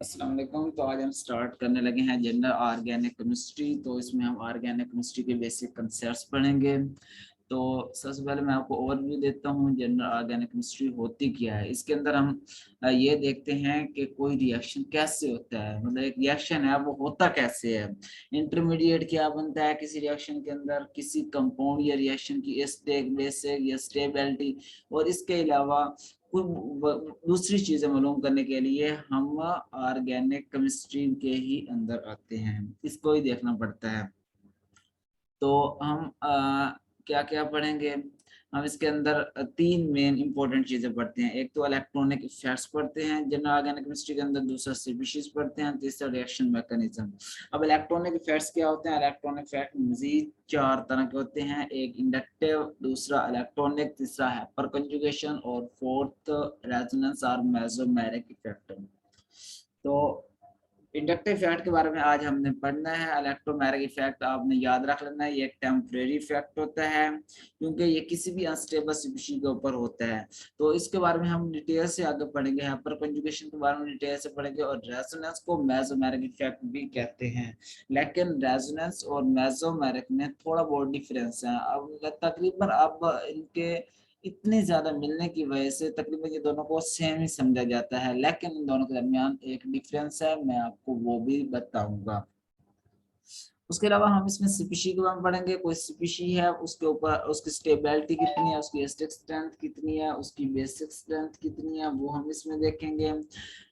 अस्सलाम वालेकुम। तो आज हम स्टार्ट करने लगे हैं जनरल ऑर्गेनिक केमिस्ट्री। तो इसमें हम ऑर्गेनिक केमिस्ट्री के बेसिक कंसेप्ट्स पढ़ेंगे। तो सबसे पहले मैं आपको ओवरव्यू देता हूँ जनरल ऑर्गेनिक केमिस्ट्री होती क्या है। इसके अंदर हम ये देखते हैं कि कोई रिएक्शन कैसे होता है, मतलब एक रिएक्शन है वो होता कैसे है, इंटरमीडिएट क्या बनता है किसी रिएक्शन के अंदर, किसी कंपाउंड या रिएक्शन की स्टेट बेसिक या स्टेबिलिटी, और इसके अलावा दूसरी चीजें मालूम करने के लिए हम ऑर्गेनिक केमिस्ट्री के ही अंदर आते हैं, इसको ही देखना पड़ता है। तो हम क्या क्या पढ़ेंगे। हम इसके अंदर तीन मेन इंपॉर्टेंट चीजें पढ़ते हैं। एक तो इलेक्ट्रॉनिक इफेक्ट्स पढ़ते हैं जनरल ऑर्गेनिक केमिस्ट्री के अंदर, दूसरा स्पीशीज पढ़ते हैं, तीसरा रिएक्शन मैकेनिज्म। अब इलेक्ट्रॉनिक इफेक्ट्स क्या होते हैं। इलेक्ट्रॉनिक इफेक्ट मजीद चार तरह के होते हैं। एक इंडक्टिव, दूसरा इलेक्ट्रॉनिक, तीसरा हाइपर कंजुगेशन और फोर्थ रेजोनेंस और मेसोमेरिक इफेक्ट। तो इंडक्टिव इफेक्ट के बारे में आज हमने पढ़ना है। इलेक्ट्रोमैग्नेटिक इफेक्ट आपने याद रख लेना है, ये एक टेम्परेरी इफेक्ट होता है क्योंकि ये किसी भी अनस्टेबल स्पीशीज के ऊपर होता है। तो इसके बारे में हम डिटेल से आगे पढ़ेंगे। हाइपर कंजुगेशन के बारे में डिटेल से पढ़ेंगे, और रेजोनेंस को मेसोमेरिक इफेक्ट भी कहते हैं। लेकिन रेजोनेंस और मेसोमेरिक में थोड़ा बहुत डिफरेंस है। अब तकरीबन अब इनके इतने ज्यादा मिलने की वजह से तकरीबन ये दोनों को सेम ही समझा जाता है, लेकिन इन दोनों के दरमियान एक डिफरेंस है, मैं आपको वो भी बताऊंगा। उसके अलावा हम इसमें स्पीशी के बारे में पढ़ेंगे। कोई स्पीशी है उसके ऊपर उसकी स्टेबिलिटी कितनी है, उसकी एसिडिक स्ट्रेंथ कितनी है, उसकी बेसिक स्ट्रेंथ कितनी है, वो हम इसमें देखेंगे।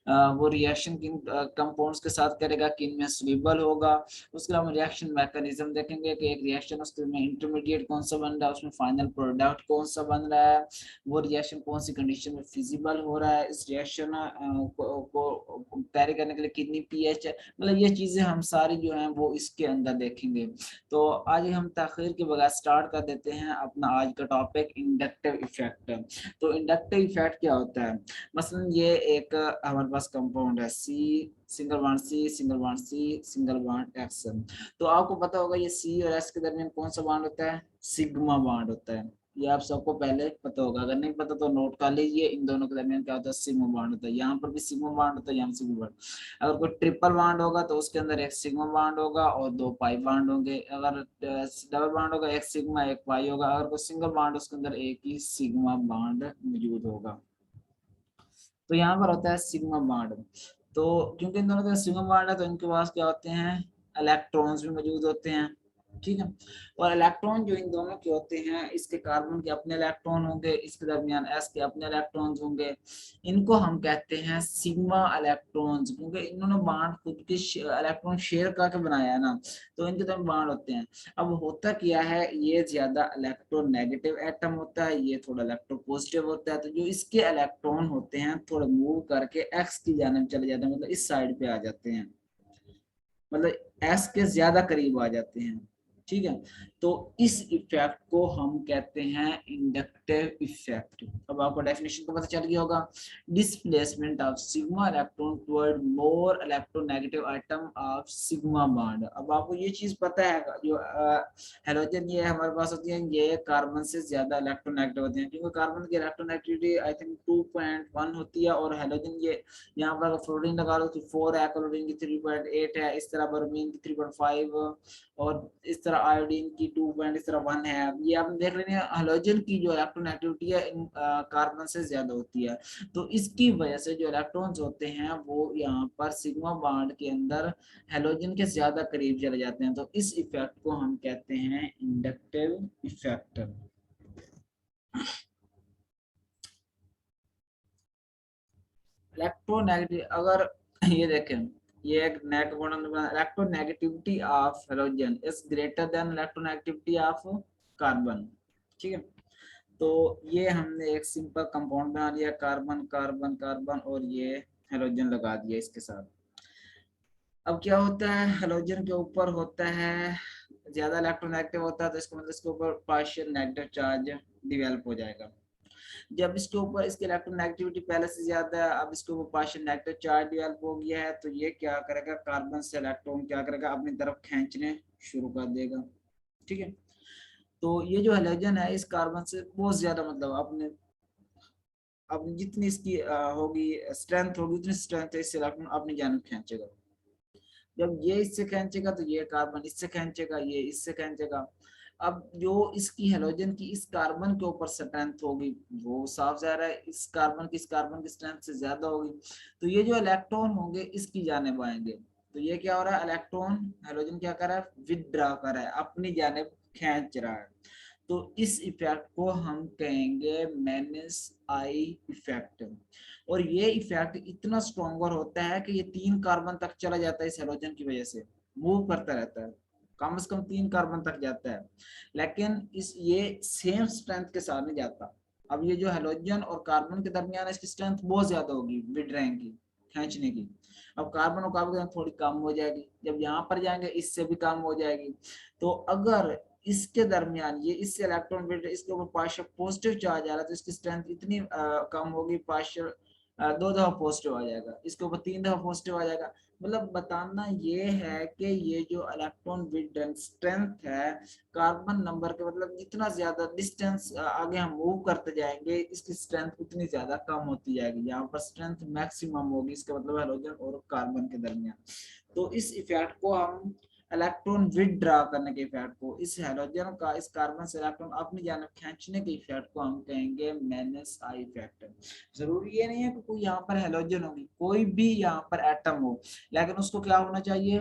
वो रिएक्शन किन कंपाउंड्स के साथ करेगा, किन में सोल्यूबल होगा। उसके अलावा रिएक्शन मैकेनिज्म देखेंगे कि एक रिएक्शन उसके में इंटरमीडिएट कौन सा बन रहा है, उसमें फाइनल प्रोडक्ट कौन सा बन रहा है, वो रिएक्शन कौन सी कंडीशन में फिजिबल हो रहा है, इस रिएक्शन को कैरी करने के लिए कितनी पीएच है, मतलब ये चीजें हम सारी जो हैं वो इसके अंदर देखेंगे। तो आज हम ताखिर के बगैर स्टार्ट कर देते हैं अपना आज का टॉपिक, इंडक्टिव इफेक्ट। तो इंडक्टिव इफेक्ट क्या होता है। मसलन ये एक हमारे पास कंपाउंड है C, single bond C, single bond C, single bond X. तो आपको पता होगा ये सी और एस के दरमियान कौन सा बॉन्ड होता है, सिग्मा बॉन्ड होता है। ये आप सबको पहले पता होगा, अगर नहीं पता तो नोट कर लीजिए। इन दोनों के दरमियान क्या होता है, सिग्मा बॉन्ड होता है। यहाँ पर भी सिग्मा बॉन्ड होता है, यहाँ सिग्मा बॉन्ड। अगर कोई ट्रिपल बॉन्ड होगा तो उसके अंदर एक सिग्मा बॉन्ड होगा और दो पाई बॉन्ड होंगे। अगर डबल बॉन्ड होगा एक सिग्मा एक पाई होगा। अगर कोई सिंगल बॉन्ड उसके अंदर एक ही सिग्मा बॉन्ड मौजूद होगा। तो यहाँ पर होता है सिग्मा बॉन्ड। तो क्योंकि इन दोनों के सिग्मा बॉन्ड है तो इनके पास क्या होते हैं, इलेक्ट्रॉन्स भी मौजूद होते हैं। ठीक है। और इलेक्ट्रॉन जो इन दोनों के होते हैं, इसके कार्बन के अपने इलेक्ट्रॉन होंगे, इसके दरमियान एस के अपने इलेक्ट्रॉन्स होंगे। इनको हम कहते हैं सिग्मा इलेक्ट्रॉन्स, क्योंकि इन्होंने बॉन्ड खुद के इलेक्ट्रॉन शेयर करके बनाया है ना, तो इनके दरमियान बॉन्ड होते हैं। अब होता क्या है, ये ज्यादा इलेक्ट्रोनेगेटिव एटम होता है, ये थोड़ा इलेक्ट्रोपॉजिटिव होता है। तो जो इसके इलेक्ट्रॉन होते हैं थोड़ा मूव करके एक्स की जानिब चले जाते हैं, मतलब इस साइड पे आ जाते हैं, मतलब एस के ज्यादा करीब आ जाते हैं। ठीक है। तो इस इफेक्ट को हम कहते हैं इंडक्टिव इफेक्ट। अब आपको डेफिनेशन तो पता चल गया होगा, displacement of sigma electron toward more electronegative item of sigma bond. अब आपको ये चीज पता है, जो हेलोजन ये हमारे पास होती है, ये कार्बन से ज्यादा इलेक्ट्रोनेगेटिव होते हैं, क्योंकि कार्बन की इलेक्ट्रोनेगेटिविटी आई थिंक 2.1 होती है, और हेलोजन ये यहाँ पर अगर फ्लोरीन लगा लो तो 4 है, क्लोरीन की 3.8 है, इस तरह ब्रोमीन की 3.5, और इस तरह आयोडीन की 2 पॉइंट इस तरह 1 है। ये आप देख रहे हैं हेलोजन की जो इलेक्ट्रोनेगेटिविटी है इन कार्बन से ज्यादा होती है। तो इसकी वजह से जो इलेक्ट्रॉन्स होते हैं वो यहाँ पर सिग्मा बॉन्ड के अंदर हेलोजन के ज्यादा करीब चले जाते हैं। तो इस इफेक्ट को हम कहते हैं इंडक्टिव इफेक्ट। इलेक्ट्रोनेगेटिव, अगर ये देखें, ये एक electronegativity of halogen is greater then electronegativity of carbon. ठीक है। तो ये हमने एक सिंपल कंपाउंड बना लिया, कार्बन कार्बन कार्बन, और ये हेलोजन लगा दिया इसके साथ। अब क्या होता है, हेलोजन के ऊपर होता है ज्यादा इलेक्ट्रोनेगेटिव होता है, तो इसको मतलब इसके ऊपर पार्शियल नेगेटिव चार्ज डिवेल्प हो जाएगा। जब इसके ऊपर इसकी इलेक्ट्रोनेगेटिविटी पहले से ज्यादा है, अब इसके ऊपर पार्शियल नेगेटिव चार्ज डेवलप हो गया है, तो ये क्या करेगा, कार्बन से इलेक्ट्रॉन क्या करेगा, अपनी तरफ खींचने शुरू कर देगा। ठीक है। तो ये जो हेलोजन है इस कार्बन से बहुत ज्यादा मतलब अपने अब जितनी इसकी होगी स्ट्रेंथ होगी उतनी स्ट्रेंथ इस इलेक्ट्रॉन अपनी जानिब खींचेगा। जब ये इससे खींचेगा तो ये कार्बन इससे खींचेगा, ये इससे खींचेगा। अब जो इसकी हेलोजन की इस कार्बन के ऊपर स्ट्रेंथ होगी वो साफ जा रहा है इस कार्बन की स्ट्रेंथ से ज्यादा होगी, तो ये जो इलेक्ट्रॉन होंगे इसकी जानिब आएंगे। तो ये क्या हो रहा है, इलेक्ट्रॉन हेलोजन क्या कर रहा है, विदड्रा कर रहा है, अपनी जानिब खींच रहा है। तो इस इफेक्ट को हम कहेंगे मैनस आई इफेक्ट। और ये इफेक्ट इतना स्ट्रॉन्गर होता है कि ये 3 कार्बन तक चला जाता है, इस हेलोजन की वजह से मूव करता रहता है, कम से कम 3 कार्बन तक जाता है। लेकिन इस ये सेम स्ट्रेंथ के साथ नहीं जाता। अब ये जो हेलोजन और कार्बन के दरमियान इसकी स्ट्रेंथ बहुत ज्यादा होगी विड्रैंग की, खींचने की। अब कार्बन और कार्बन थोड़ी कम हो जाएगी, जब यहाँ पर जाएंगे इससे भी कम हो जाएगी। तो अगर इसके दरमियान ये इससे इलेक्ट्रॉन इसके ऊपर पार्शियल पॉजिटिव चार्ज आ रहा है तो इसकी स्ट्रेंथ इतनी कम होगी, पार्शियल 2 दफा पॉजिटिव आ जाएगा, इसके ऊपर 3 दफा पॉजिटिव आ जाएगा। मतलब बताना ये है कि ये जो इलेक्ट्रॉन विड्रैंग स्ट्रेंथ है कार्बन नंबर के, मतलब जितना ज्यादा डिस्टेंस आगे हम मूव करते जाएंगे इसकी स्ट्रेंथ उतनी ज्यादा कम होती जाएगी। यहाँ पर स्ट्रेंथ मैक्सिमम होगी, इसका मतलब हाइड्रोजन और कार्बन के दरमियान। तो इस इफेक्ट को हम इलेक्ट्रॉन विदड्रा करने के इफेक्ट को, इस हाइड्रोजन का इस कार्बन से इलेक्ट्रॉन अपनी जानब खींचने के इफेक्ट को हम कहेंगे माइनस आई इफेक्ट। जरूरी ये नहीं है कि कोई यहाँ पर हेलोजन होगी, कोई भी यहाँ पर एटम हो, लेकिन उसको क्या होना चाहिए,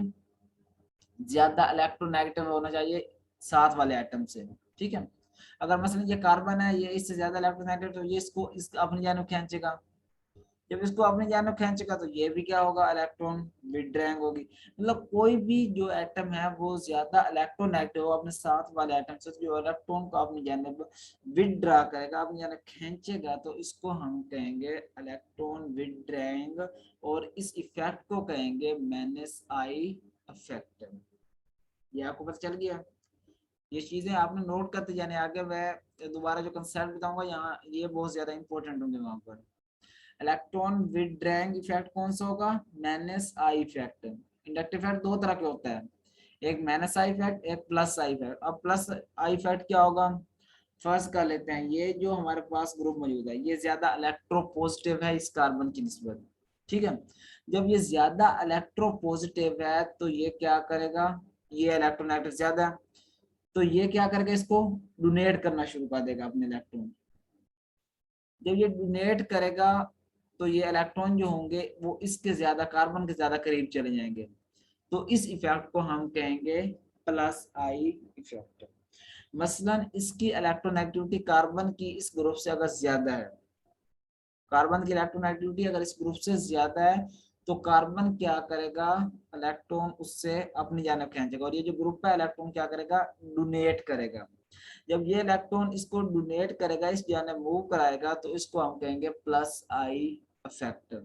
ज्यादा इलेक्ट्रोनेगेटिव होना चाहिए साथ वाले एटम से। ठीक है, अगर मसलन ये कार्बन है, ये इससे ज्यादा इलेक्ट्रोनेगेटिव, तो ये इसको अपनी जानब खींचेगा, जब इसको अपनी जानब खींचेगा तो ये भी क्या होगा, इलेक्ट्रॉन विड्रैंग होगी। मतलब कोई भी जो एटम है वो ज्यादा इलेक्ट्रोनेगेटिव हो अपने साथ वाले एटम से, जो इलेक्ट्रॉन को अपनी जानब विड्रा करेगा, अपनी जानब खींचेगा, तो इसको हम कहेंगे इलेक्ट्रॉन विड्रैंग। और इस इफेक्ट को कहेंगे माइनस आई इफेक्ट। ये आपको पता चल गया, ये चीजें आपने नोट करते जाने, आगे मैं दोबारा जो कंसेप्ट बताऊंगा यहाँ ये बहुत ज्यादा इंपॉर्टेंट होंगे वहां पर। इलेक्ट्रॉन विड्रैंग इफेक्ट कौन सा होगा, minus I effect. Inductive effect 2 तरह के होता है, एक माइनस आई इफेक्ट, एक प्लस आई इफेक्ट। अब प्लस आई इफेक्ट क्या होगा, फर्स्ट कर लेते हैं, ये जो हमारे पास ग्रुप मौजूद है ये ज्यादा इलेक्ट्रोपॉजिटिव है इस कार्बन की निस्बत। ठीक है, जब ये ज्यादा इलेक्ट्रोपॉजिटिव है तो ये क्या करेगा, ये इलेक्ट्रोनेगेटिव ज्यादा है, तो ये क्या करेगा, इसको डोनेट करना शुरू कर देगा अपने इलेक्ट्रॉन। जब ये डोनेट करेगा तो ये इलेक्ट्रॉन जो होंगे वो इसके ज्यादा कार्बन के ज्यादा करीब चले जाएंगे। तो इस इफेक्ट को हम कहेंगे प्लस आई इफेक्ट। मसलन इसकी इलेक्ट्रोनेगेटिविटी कार्बन की इस ग्रुप से अगर ज्यादा है, कार्बन की इलेक्ट्रोनेगेटिविटी अगर इस ग्रुप से ज्यादा है तो कार्बन क्या करेगा, इलेक्ट्रॉन उससे अपनी जानब खींचेगा, और ये जो ग्रुप है इलेक्ट्रॉन क्या करेगा, डोनेट करेगा। जब ये इलेक्ट्रॉन इसको डोनेट करेगा, इस जानब मूव कराएगा, तो इसको हम कहेंगे प्लस आई इफेक्ट।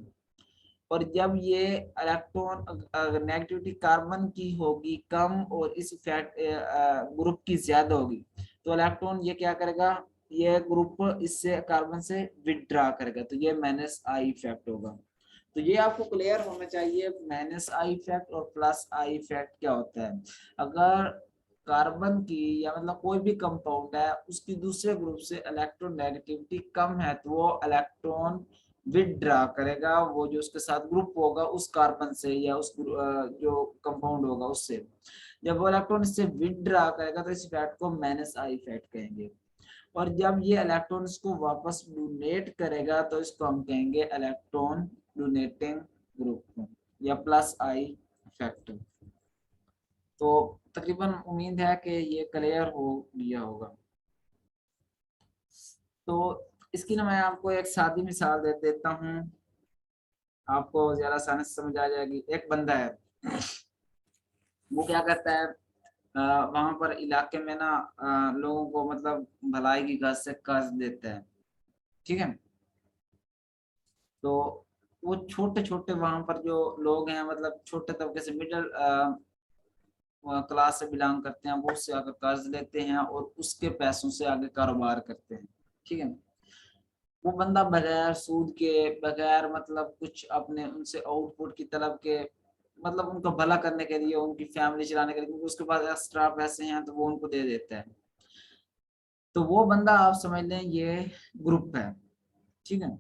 और जब ये इलेक्ट्रॉन नेगेटिविटी कार्बन की होगी कम और इस इफेक्ट ग्रुप की ज्यादा होगी, तो इलेक्ट्रॉन ये क्या करेगा, ये ग्रुप इससे कार्बन से विड्रा करेगा, तो ये माइनस आई इफेक्ट होगा। तो ये आपको क्लियर होना चाहिए माइनस आई इफेक्ट और प्लस आई इफेक्ट क्या होता है। अगर कार्बन की या मतलब कोई भी कंपाउंड है उसकी दूसरे ग्रुप से इलेक्ट्रोनेगेटिविटी कम है तो वो इलेक्ट्रॉन विदड्रा करेगा, वो जो उसके साथ ग्रुप होगा उस कार्बन से या उस जो कंपाउंड होगा उससे। जब वो इलेक्ट्रॉन इससे विदड्रा करेगा तो इस इफेक्ट को माइनस आई इफेक्ट कहेंगे। और जब ये इलेक्ट्रॉन इसको वापस डोनेट करेगा तो इसको हम कहेंगे इलेक्ट्रॉन डोनेटिंग ग्रुप या प्लस आई इफेक्ट। तो तकरीबन उम्मीद है कि ये क्लियर हो गया होगा। तो इसकी ना मैं आपको एक सादी मिसाल दे देता हूँ, आपको ज्यादा आसानी से समझ आ जाएगी। एक बंदा है, वो क्या करता है, वहां पर इलाके में ना लोगों को मतलब भलाई की गर्ज से कर्ज देता है। ठीक है, तो वो छोटे छोटे वहां पर जो लोग हैं मतलब छोटे तबके से मिडिल क्लास से बिलोंग करते हैं, वो उससे आकर कर्ज लेते हैं और उसके पैसों से आगे कारोबार करते हैं। ठीक है, वो बंदा बगैर सूद के, बगैर मतलब कुछ अपने उनसे आउटपुट की तरफ के, मतलब उनका भला करने के लिए, उनकी फैमिली चलाने के लिए, क्योंकि उसके पास एक्स्ट्रा पैसे हैं तो वो उनको दे देता है। तो वो बंदा आप समझ लें ये ग्रुप है। ठीक है,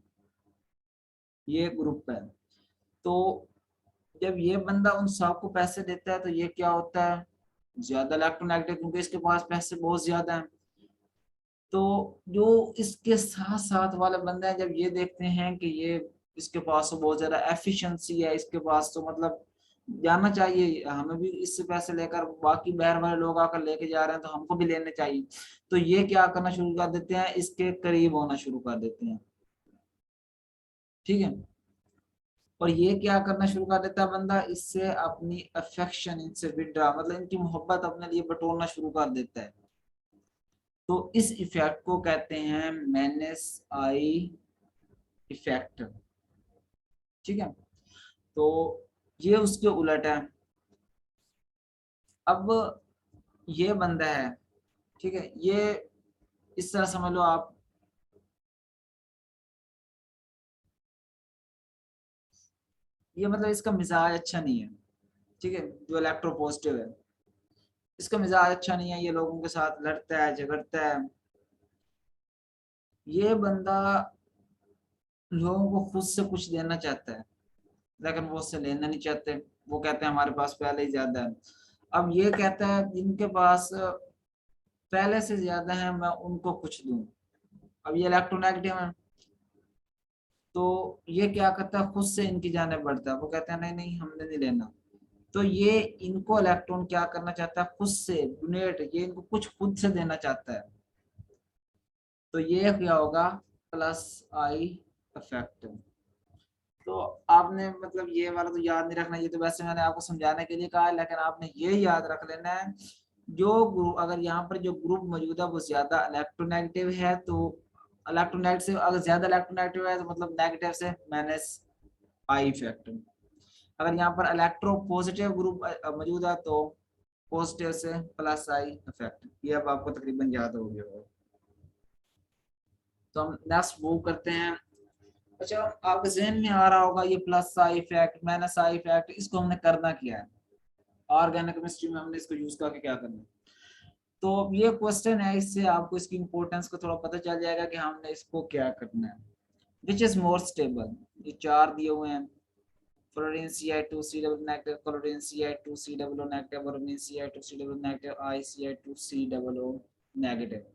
ये ग्रुप है। तो जब ये बंदा उन सबको पैसे देता है तो ये क्या होता है, ज्यादा इलेक्ट्रोनेगेटिव, क्योंकि इसके पास पैसे बहुत ज्यादा हैं। तो जो इसके साथ साथ वाले बंदे हैं, जब ये देखते हैं कि ये इसके पास तो बहुत ज्यादा एफिशिएंसी है, इसके पास तो मतलब जाना चाहिए, हमें भी इससे पैसे लेकर बाकी बाहर वाले लोग आकर लेके जा रहे हैं तो हमको भी लेने चाहिए, तो ये क्या करना शुरू कर देते हैं, इसके करीब होना शुरू कर देते हैं। ठीक है। और ये क्या करना शुरू कर देता है बंदा, इससे अपनी अफेक्शन इनसे विड्रा, मतलब इनकी मोहब्बत अपने लिए बटोरना शुरू कर देता है। तो इस इफेक्ट को कहते हैं मैनेस आई इफेक्ट। ठीक है। तो ये उसके उलट है। अब ये बंदा है, ठीक है, ये इस तरह समझ लो आप, ये मतलब इसका मिजाज अच्छा नहीं है। ठीक है, जो इलेक्ट्रो पॉजिटिव है, इसका मिजाज अच्छा नहीं है, ये लोगों के साथ लड़ता है, झगड़ता है। ये बंदा लोगों को खुद से कुछ देना चाहता है, लेकिन वो उससे लेना नहीं चाहते। वो कहते हैं हमारे पास पहले ही ज्यादा है। अब ये कहता है जिनके पास पहले से ज्यादा है मैं उनको कुछ दूं। अब ये इलेक्ट्रोनेगेटिव है, तो ये क्या करता है, खुद से इनकी जाने बढ़ता है। वो कहते हैं नहीं नहीं हमने नहीं लेना। तो ये इनको इलेक्ट्रॉन क्या करना चाहता है, खुद से डोनेट, ये इनको कुछ खुद से देना चाहता है। तो ये क्या होगा, प्लस आई इफेक्ट। तो आपने मतलब ये वाला तो याद नहीं रखना, ये तो वैसे मैंने आपको समझाने के लिए कहा है, लेकिन आपने ये याद रख लेना है, जो ग्रुप, अगर यहाँ पर जो ग्रुप मौजूद है वो ज्यादा इलेक्ट्रोनेगेटिव है, तो इलेक्ट्रोनेगेटिव से अगर ज्यादा इलेक्ट्रोनेगेटिव है तो मतलब नेगेटिव से माइनस आई इफेक्ट। अगर यहाँ पर इलेक्ट्रो पॉजिटिव ग्रुप मौजूद है तो पॉजिटिव से प्लस आई इफेक्ट। ये अब आपको तकरीबन याद हो गया होगा। तो हम नेक्स्ट मूव करते हैं। अच्छा, आपके जहन में आ रहा होगा ये plus I effect minus I effect, इसको हमने करना क्या है, ऑर्गेनिक केमिस्ट्री में हमने इसको यूज करके क्या करना है। तो ये क्वेश्चन है, इससे आपको इसकी इंपॉर्टेंस को थोड़ा पता चल जाएगा कि हमने इसको क्या करना है। विच इज मोर स्टेबल, ये चार दिए हुए हैं, fluorine Ci2 C double negative, chlorine Ci2 C double negative, bromine Ci2 C double negative, ICI2 C double negative.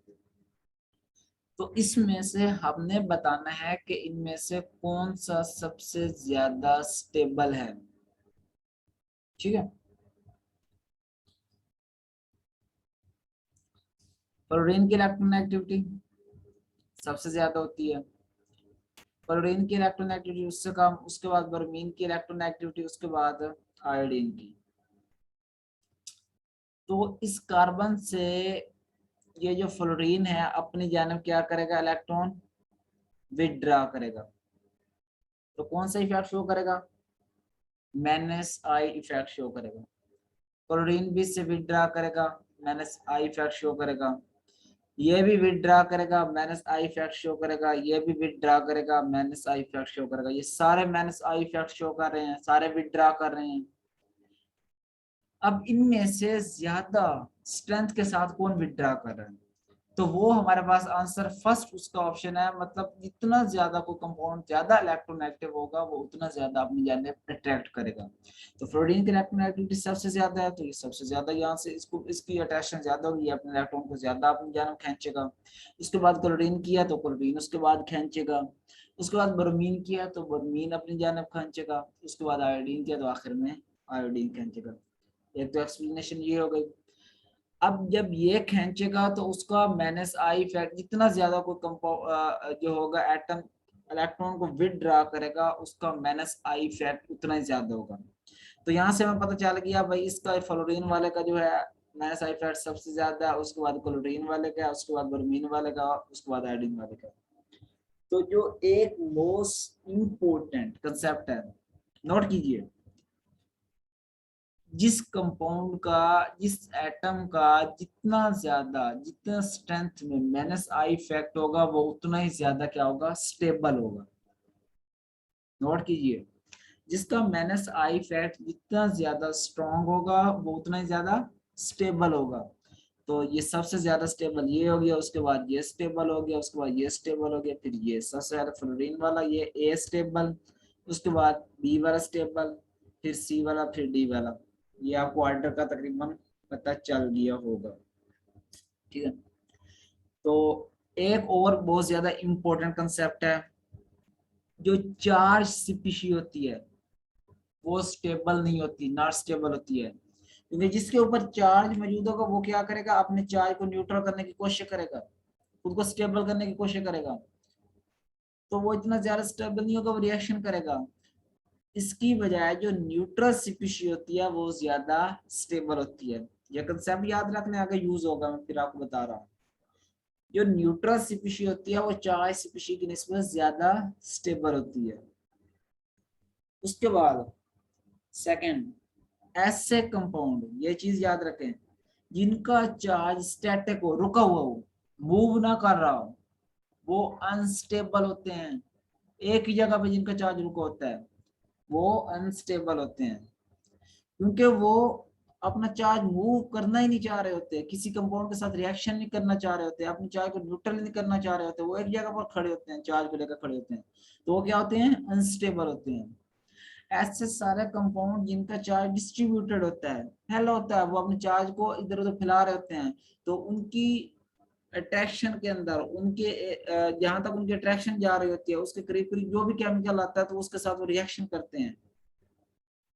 तो इसमें से हमने बताना है कि इनमें से कौन सा सबसे ज्यादा स्टेबल है। ठीक है। फ्लोरीन की इलेक्ट्रोनेगेटिविटी सबसे ज्यादा होती है, क्लोरीन की इलेक्ट्रोनेगेटिविटी उससे कम, उसके बाद ब्रोमीन की इलेक्ट्रोनेगेटिविटी, उसके बाद आयोडीन की। तो इस कार्बन से ये जो फ्लोरीन है अपनी जानब क्या करेगा, इलेक्ट्रॉन विथड्रा करेगा। तो कौन सा इफेक्ट शो करेगा, माइनस आई इफेक्ट शो करेगा। क्लोरीन भी से विथड्रा करेगा, माइनस आई इफेक्ट शो करेगा। ये भी विथड्रा करेगा, माइनस आई इफेक्ट शो करेगा। ये भी विथड्रा करेगा, माइनस आई इफेक्ट शो करेगा। ये सारे माइनस आई इफेक्ट शो कर रहे हैं, सारे विथड्रा कर रहे हैं। अब इनमें से ज्यादा स्ट्रेंथ के साथ कौन विथड्रा कर रहा है, तो वो हमारे पास आंसर फर्स्ट उसका ऑप्शन है। मतलब जितना ज्यादा कोई कंपाउंड ज्यादा इलेक्ट्रोनेगेटिव होगा वो उतना ज्यादा अपनी जानब अट्रैक्ट करेगा। तो फ्लोरीन की इलेक्ट्रोनेगेटिविटी सबसे ज्यादा है, तो ये सबसे ज्यादा यहाँ से इसको इसकी अट्रैक्शन ज्यादा होगी, अपने इलेक्ट्रॉन को ज्यादा अपनी जानब खींचेगा। उसके बाद क्लोरीन किया तो क्लोरीन उसके बाद खींचेगा। उसके बाद ब्रोमीन किया तो ब्रोमीन अपनी जानब खींचेगा। उसके बाद आयोडीन किया तो आखिर में आयोडीन खींचेगा। एक तो एक्सप्लेनेशन ये हो गई। अब जब ये खींचेगा तो उसका माइनस आई इफेक्ट, जितना ज्यादा कोई कंपाउंड जो होगा एटम इलेक्ट्रॉन को विथड्रा करेगा उसका माइनस आई इफेक्ट उतना ही ज्यादा होगा। तो यहाँ से हमें पता चल गया भाई इसका फ्लोरीन वाले का जो है माइनस आई इफेक्ट सबसे ज्यादा है, उसके बाद क्लोरीन वाले का, उसके बाद ब्रोमीन वाले का, उसके बाद आयोडीन वाले का। तो जो एक मोस्ट इम्पोर्टेंट कंसेप्ट है, नोट कीजिए, जिस कंपाउंड का, जिस एटम का जितना ज्यादा, जितना स्ट्रेंथ में माइनस आई इफेक्ट होगा वो उतना ही ज्यादा क्या होगा, स्टेबल होगा। नोट कीजिए, जिसका माइनस आई इफेक्ट जितना ज्यादा स्ट्रॉन्ग होगा वो उतना ही ज्यादा स्टेबल होगा। तो ये सबसे ज्यादा स्टेबल ये हो गया, उसके बाद ये स्टेबल हो गया, उसके बाद ये स्टेबल हो गया, फिर ये सबसे ज्यादा फ्लोरीन वाला ये ए स्टेबल, उसके बाद बी वाला स्टेबल, फिर सी वाला, फिर डी वाला। ये आपको ऑर्डर का तकरीबन पता चल गया होगा, ठीक है। तो एक और बहुत ज्यादा इंपॉर्टेंट कंसेप्ट है, जो चार्ज स्पीशी होती है वो स्टेबल नहीं होती, नॉट स्टेबल होती है। क्योंकि जिसके ऊपर चार्ज मौजूद होगा वो क्या करेगा, अपने चार्ज को न्यूट्रल करने की कोशिश करेगा, खुद को स्टेबल करने की कोशिश करेगा, तो वो इतना ज्यादा स्टेबल नहीं होगा, वो रिएक्शन करेगा। इसकी बजाय जो न्यूट्रल स्पीशी होती है वो ज्यादा स्टेबल होती है। ये कंसेप्ट याद रखने, आगे यूज होगा, मैं फिर आपको बता रहा हूँ। जो न्यूट्रल स्पीशी होती है वो चार्ज स्पीशी की निस्बत ज्यादा स्टेबल होती है। उसके बाद सेकंड, ऐसे कंपाउंड, ये चीज याद रखें, जिनका चार्ज स्टैटिक हो, रुका हुआ हो, मूव ना कर रहा हो, वो अनस्टेबल होते हैं। एक ही जगह पे जिनका चार्ज रुका होता है वो अनस्टेबल होते हैं, क्योंकि वो अपना चार्ज मूव करना ही नहीं चाह रहे होते, किसी कंपाउंड के साथ रिएक्शन नहीं करना चाह रहे होते, अपने चार्ज को न्यूट्रल नहीं करना चाह रहे होते, वो एक जगह पर खड़े होते हैं, चार्ज को लेकर खड़े होते हैं, तो वो क्या होते हैं, अनस्टेबल होते हैं। ऐसे सारे कंपाउंड जिनका चार्ज डिस्ट्रीब्यूटेड होता है, फैला होता है, वो अपने चार्ज को इधर उधर फैला रहे होते हैं, तो उनकी अट्रैक्शन के अंदर, उनके जहां तक उनकी अट्रैक्शन जा रही होती है उसके करीब करीब जो भी केमिकल आता है तो उसके साथ वो रिएक्शन करते हैं,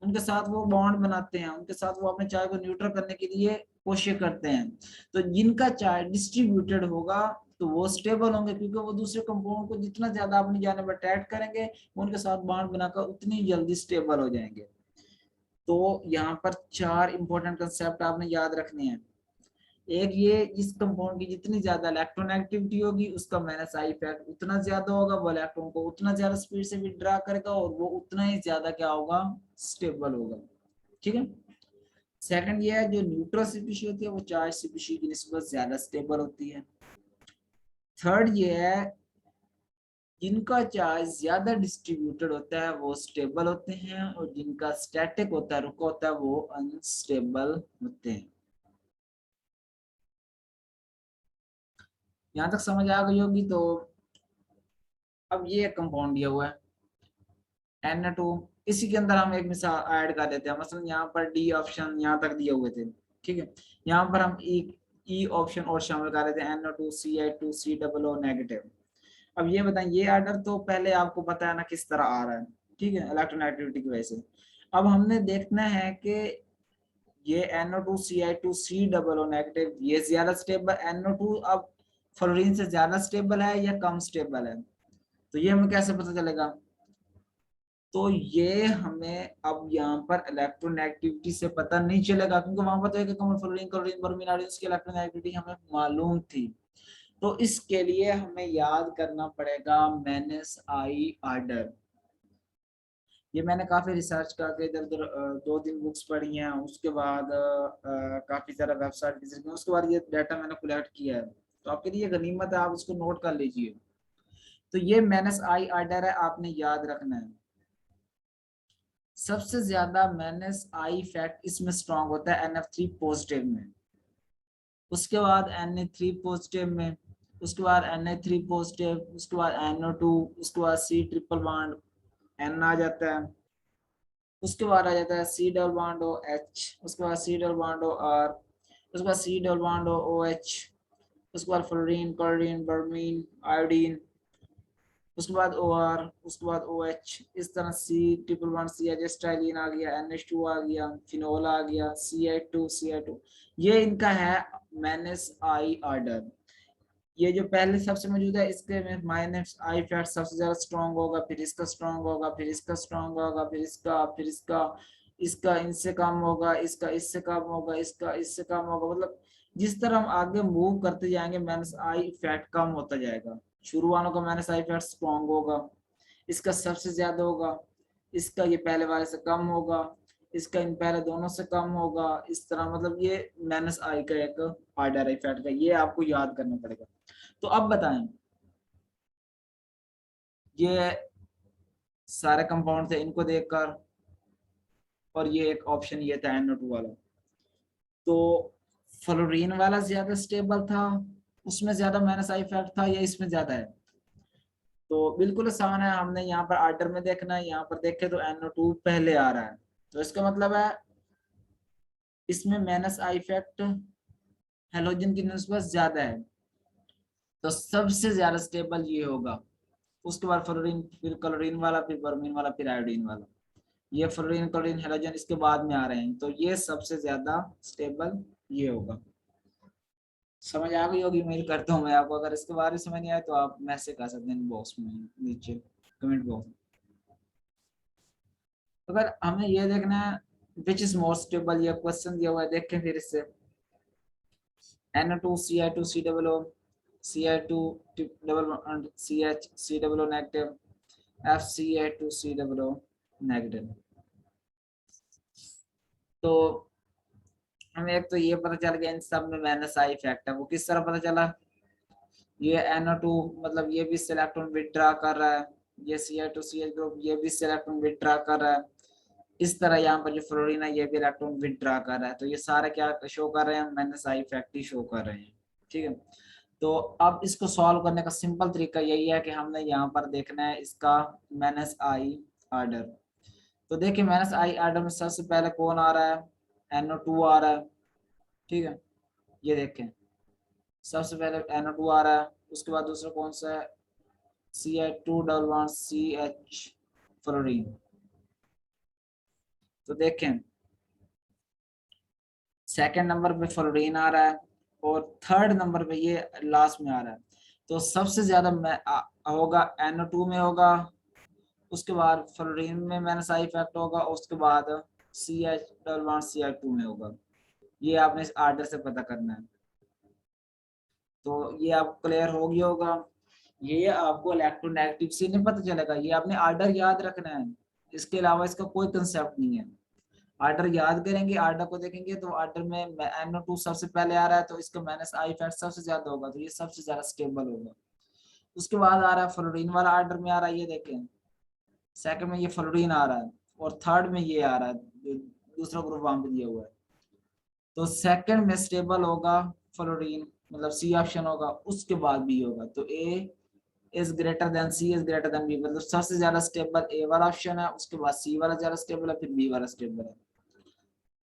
उनके साथ वो बॉन्ड बनाते हैं, उनके साथ वो अपने चार्ज को न्यूट्रल करने के लिए कोशिश करते हैं। तो जिनका चार्ज डिस्ट्रीब्यूटेड होगा तो वो स्टेबल होंगे, क्योंकि वो दूसरे कंपाउंड को जितना ज्यादा अपनी जानिब अट्रैक्ट करेंगे वो उनके साथ बॉन्ड बनाकर उतनी जल्दी स्टेबल हो जाएंगे। तो यहाँ पर चार इंपॉर्टेंट कंसेप्ट आपने याद रखने हैं। एक ये, जिस कंपाउंड की जितनी ज्यादा इलेक्ट्रोनेगेटिविटी होगी उसका माइनस आई इफेक्ट उतना ज्यादा होगा, वो इलेक्ट्रॉन को उतना ज्यादा स्पीड से विथड्रा करेगा और वो उतना ही ज्यादा क्या होगा, स्टेबल होगा, ठीक है। सेकंड ये है, जो न्यूट्रल स्पीशी होती है वो चार्ज स्पीशी की निस्बत ज्यादा स्टेबल होती है। थर्ड ये है, जिनका चार्ज ज्यादा डिस्ट्रीब्यूटेड होता है वो स्टेबल होते हैं, और जिनका स्टैटिक होता है, रुका होता है, वो अनस्टेबल होते हैं। यहाँ तक समझ आ गई होगी। तो अब ये कंपाउंड दिया हुआ है Na2, इसी के अंदर हम एक मिसाल ऐड कर देते हैं, मसलन यहाँ पर डी ऑप्शन यहाँ तक दिए हुए थे, ठीक है। यहाँ पर हम ई ऑप्शन और शामिल कर देते हैं, NO2CI2COO नेगेटिव। अब ये बताएं, ये आर्डर तो पहले आपको पता है ना किस तरह आ रहा है, ठीक है, इलेक्ट्रोनेगेटिविटी की वजह से। अब हमने देखना है कि ये NO2CI2COO नेगेटिव ये ज्यादा स्टेबल, NO2 अब फ्लोरीन से ज्यादा स्टेबल है या कम स्टेबल है, तो ये हमें कैसे पता चलेगा। तो ये हमें अब यहाँ पर इलेक्ट्रोनेगेटिविटी से पता नहीं चलेगा, क्योंकि वहां पर तो एक फ्लोरीन क्लोरीन ब्रोमीन आयोडीन उसकी इलेक्ट्रोनेगेटिविटी हमें मालूम थी। तो इसके लिए हमें याद करना पड़ेगा मैनस आई आर्डर। ये मैंने काफी रिसर्च करके इधर उधर 2 दिन बुक्स पढ़ी हैं, उसके बाद काफी सारा वेबसाइट विजिट किया, उसके बाद ये डाटा मैंने कलेक्ट किया है, तो आपके लिए गनीमत है, आप उसको नोट कर लीजिए। तो ये मैनस आई आर्डर है, आपने याद रखना है। सबसे ज्यादा मैनस आई फैक्ट इसमें स्ट्रॉन्ग होता है NF3 पॉजिटिव में, उसके बाद Na3 पॉजिटिव में, उसके बाद Na3 पॉजिटिव, उसके बाद NO2, उसके बाद C ट्रिपल बॉन्ड N आ जाता है, उसके बाद आ जाता है C double bond O H, उसके बाद C double bond O R, उसके बाद C double bond O OH, उसके बाद फ्लोरीन क्लोरीन ब्रोमीन आयोडीन, उसके बाद OR, उसके बाद OH, इस तरह C ट्रिपल बॉन्ड CH स्टाइलिन आ गया, NH2 आ गया, फिनोल आ गया, CH2 ये इनका है माइनस आई ऑर्डर। ये जो पहले सबसे मौजूद है इसके में माइनस आई फैक्ट सबसे ज्यादा स्ट्रॉन्ग होगा, फिर इसका स्ट्रॉन्ग होगा, फिर इसका स्ट्रॉन्ग होगा, फिर इसका, फिर इसका, इसका इनसे कम होगा, इसका इससे कम होगा, इसका इससे कम होगा, मतलब जिस तरह हम आगे मूव करते जाएंगे माइनस आई फैक्ट कम होता जाएगा। शुरू वालों का माइनस आई फैक्ट स्ट्रॉन्ग होगा, इसका सबसे ज्यादा होगा, इसका ये पहले वाले से कम होगा, इसका इन पहले दोनों से कम होगा, इस तरह, मतलब ये माइनस आई का एक ऑर्डर इफेक्ट का, ये आपको याद करना पड़ेगा। तो अब बताएं, ये सारे कंपाउंड थे इनको देखकर, और ये एक ऑप्शन ये था NO2 वाला, तो फ्लोरीन वाला ज्यादा स्टेबल था, उसमें ज्यादा माइनस आई इफेक्ट था, या इसमें ज्यादा है। तो बिल्कुल आसान है, हमने यहाँ पर आर्डर में देखना है, यहाँ पर देखे तो NO2 पहले आ रहा है, तो इसका मतलब है इसमें माइनस आई इफेक्ट हेलोजन की निस्बत ज्यादा है, तो सबसे ज्यादा स्टेबल ये होगा। उसके बाद फ्लोरीन, फिर क्लोरीन वाला, फिर ब्रोमीन वाला, फिर आयोडीन वाला। ये फ्लोरीन क्लोरीन हेलोजन इसके बाद में आ रहे हैं, तो ये सबसे ज्यादा स्टेबल ये होगा। समझ आ गई होगी उम्मीद करता हूँ मैं आपको। अगर इसके बारे में समझ नहीं आए तो आप मैसेज कर सकते हैं बॉक्स में, नीचे कमेंट बॉक्स में। अगर हमें ये देखना है विच इज मोर स्टेबल, ये क्वेश्चन दिया हुआ है, देखें फिर इससे। NO2 CI2 C double O, CI2 double CH C double O negative, FCI2 C double O negative. तो हमें एक तो ये पता चल गया इन सब में माइनस आई इफेक्ट है, वो किस तरह पता चला। ये NO2 मतलब ये भी इलेक्ट्रॉन विथड्रॉ कर रहा है, ये CI2CH ग्रुप ये भी इलेक्ट्रॉन विथड्रॉ कर रहा है। इस तरह यहाँ पर जो फ्लोरीन है ये भी इलेक्ट्रॉन विथड्रॉ कर रहा है, तो ये सारे क्या शो कर रहे हैं, minus I effect he show कर रहे हैं। ठीक है, तो अब इसको सॉल्व करने का सिंपल तरीका यही है कि हमने यहाँ पर देखना है इसका माइनस आई आर्डर। तो देखिए माइनस आई आर्डर में सबसे पहले कौन आ रहा है, NO2 आ रहा है। ठीक है, ये देखें सबसे पहले NO2 आ रहा है, उसके बाद दूसरा कौन सा है, CH2 double bond CH fluorine. तो देखें सेकंड नंबर पे फ्लोरीन आ रहा है और थर्ड नंबर पे ये लास्ट में आ रहा है। तो सबसे ज्यादा होगा NO2 में होगा, उसके बाद फ्लोरीन में माइनस आई इफेक्ट होगा, उसके बाद CH डबल बॉन्ड CH2 में होगा। ये आपने इस आर्डर से पता करना है। तो ये आपको क्लियर हो गया होगा। ये आपको इलेक्ट्रोनेगेटिव से नहीं पता चलेगा, ये आपने आर्डर याद रखना है, इसके अलावा इसका कोई कंसेप्ट नहीं है। आर्डर याद करेंगे, आर्डर को देखेंगे तो आर्डर में NO2 सबसे पहले आ रहा है, तो इसका माइनस आई इफेक्ट सबसे ज्यादा होगा, तो ये सबसे ज्यादा स्टेबल होगा। उसके बाद आ रहा है फ्लोरीन वाला आर्डर में आ रहा है, ये देखें सेकंड में ये फ्लोरीन आ रहा है और थर्ड में ये आ रहा है, जो दूसरा ग्रुप वहां पे दिया हुआ है। तो सेकंड में स्टेबल होगा फ्लोरीन, मतलब सी ऑप्शन होगा, उसके बाद बी होगा। तो A is greater than C is greater than B, मतलब सबसे ज्यादा स्टेबल ए वाला ऑप्शन है, उसके बाद सी वाला ज्यादा स्टेबल है, फिर बी वाला स्टेबल है।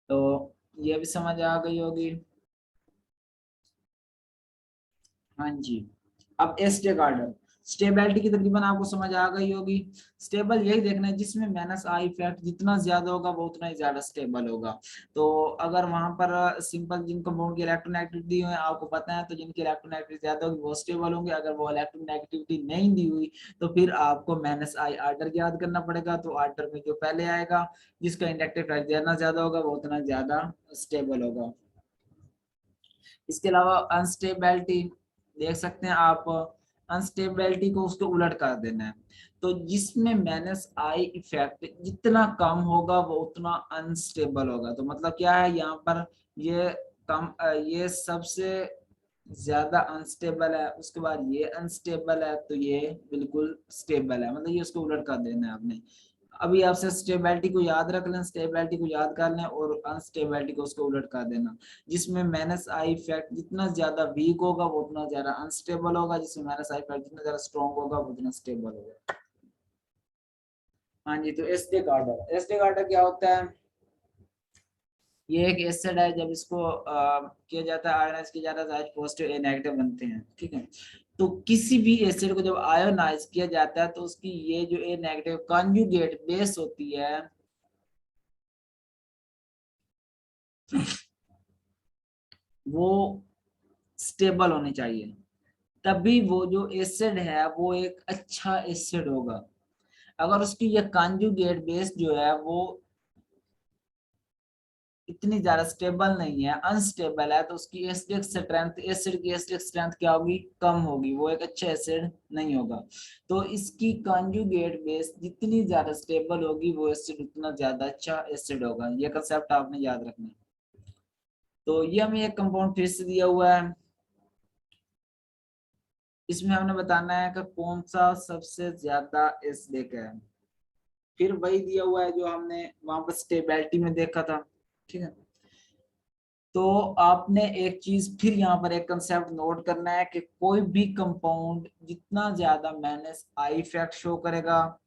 तो ये भी समझ आ गई होगी। हाँ जी, अब एस्टेक आर्डर स्टेबिलिटी की तकरीबन आपको समझ आ गई होगी। स्टेबल यही देखना है जिसमें माइनस आई इफेक्ट जितना ज्यादा होगा वो उतना ही ज्यादा स्टेबल होगा। तो अगर वहां पर सिंपल जिन कंपाउंड की इलेक्ट्रोनेगेटिविटी दी हुई है आपको पता है, तो जिनकी इलेक्ट्रोनेगेटिविटी ज्यादा होगी वो स्टेबल होंगे। अगर वो इलेक्ट्रोनेगेटिविटी नहीं दी हुई तो फिर आपको माइनस आई आर्डर याद करना पड़ेगा। तो आर्डर में जो पहले आएगा जिसका इंडक्टिव इफेक्ट जितना ज्यादा होगा वो उतना ज्यादा स्टेबल होगा। इसके अलावा अनस्टेबिलिटी देख सकते हैं आप, अनस्टेबिलिटी को उसको उलट कर देना है। तो जिसमें माइनस आई इफेक्ट जितना कम होगा वो उतना अनस्टेबल होगा। तो मतलब क्या है यहाँ पर, ये कम ये सबसे ज्यादा अनस्टेबल है, उसके बाद ये अनस्टेबल है, तो ये बिल्कुल स्टेबल है, मतलब ये उसको उलट कर देना है आपने। अभी आपसे स्टेबिलिटी को याद रख लें, स्टेबिलिटी को याद कर लें और अनस्टेबिलिटी को उसको उलट कर देना। जिसमें माइनस आई इफेक्ट जितना ज्यादा वीक होगा वो उतना ज्यादा अनस्टेबल होगा, जिसमें माइनस आई इफेक्ट जितना ज्यादा स्ट्रॉन्ग होगा वो उतना स्टेबल होगा। हाँ जी, तो एसिडिक आर्डर क्या होता है, ये एक एसिड है, जब इसको किया जाता है आयोनाइज किया जाता है तो H पॉजिटिव A नेगेटिव बनते हैं। ठीक है, तो किसी भी एसिड को जब आयोनाइज किया जाता है तो उसकी ये जो A नेगेटिव कॉन्जुगेट बेस होती है वो स्टेबल होनी चाहिए, तभी वो जो एसिड है वो एक अच्छा एसिड होगा। अगर उसकी ये कॉन्जुगेट बेस जो है वो इतनी ज्यादा स्टेबल नहीं है, अनस्टेबल है, तो उसकी एसिडिक स्ट्रेंथ, एसिड की एसिडिक स्ट्रेंथ क्या होगी, कम होगी, वो एक अच्छा एसिड नहीं होगा। तो इसकी कॉन्जुगेट बेस जितनी ज्यादा स्टेबल होगी वो एसिड उतना ज्यादा अच्छा एसिड होगा। ये कंसेप्ट आपने याद रखना है। तो ये हमें एक कंपाउंड फिर से दिया हुआ है, इसमें हमने बताना है कि कौन सा सबसे ज्यादा एसिडिक है। फिर वही दिया हुआ है जो हमने वहां पर स्टेबिलिटी में देखा था। ठीक है, तो आपने एक चीज फिर यहाँ पर एक कंसेप्ट नोट करना है कि कोई भी कंपाउंड जितना ज्यादा माइनस आई इफेक्ट शो करेगा,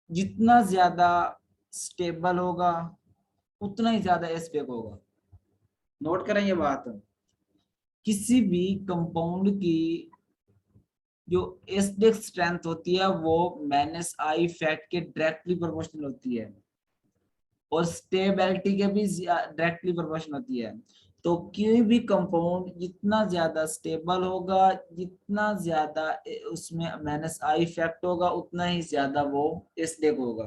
जितना ज्यादा स्टेबल होगा, उतना ही ज्यादा एस्पेक्ट होगा। नोट करें ये बात, किसी भी कंपाउंड की जो एसिडिक स्ट्रेंथ होती है वो माइनस आई इफेक्ट के डायरेक्टली प्रोपोर्शनल होती है, और स्टेबिलिटी के भी डायरेक्टली प्रोपोर्शनल होती है। तो कोई भी कंपाउंड जितना ज्यादा स्टेबल होगा, जितना ज्यादा उसमें माइनस आई इफेक्ट होगा, उतना ही ज्यादा वो एसिडिक होगा।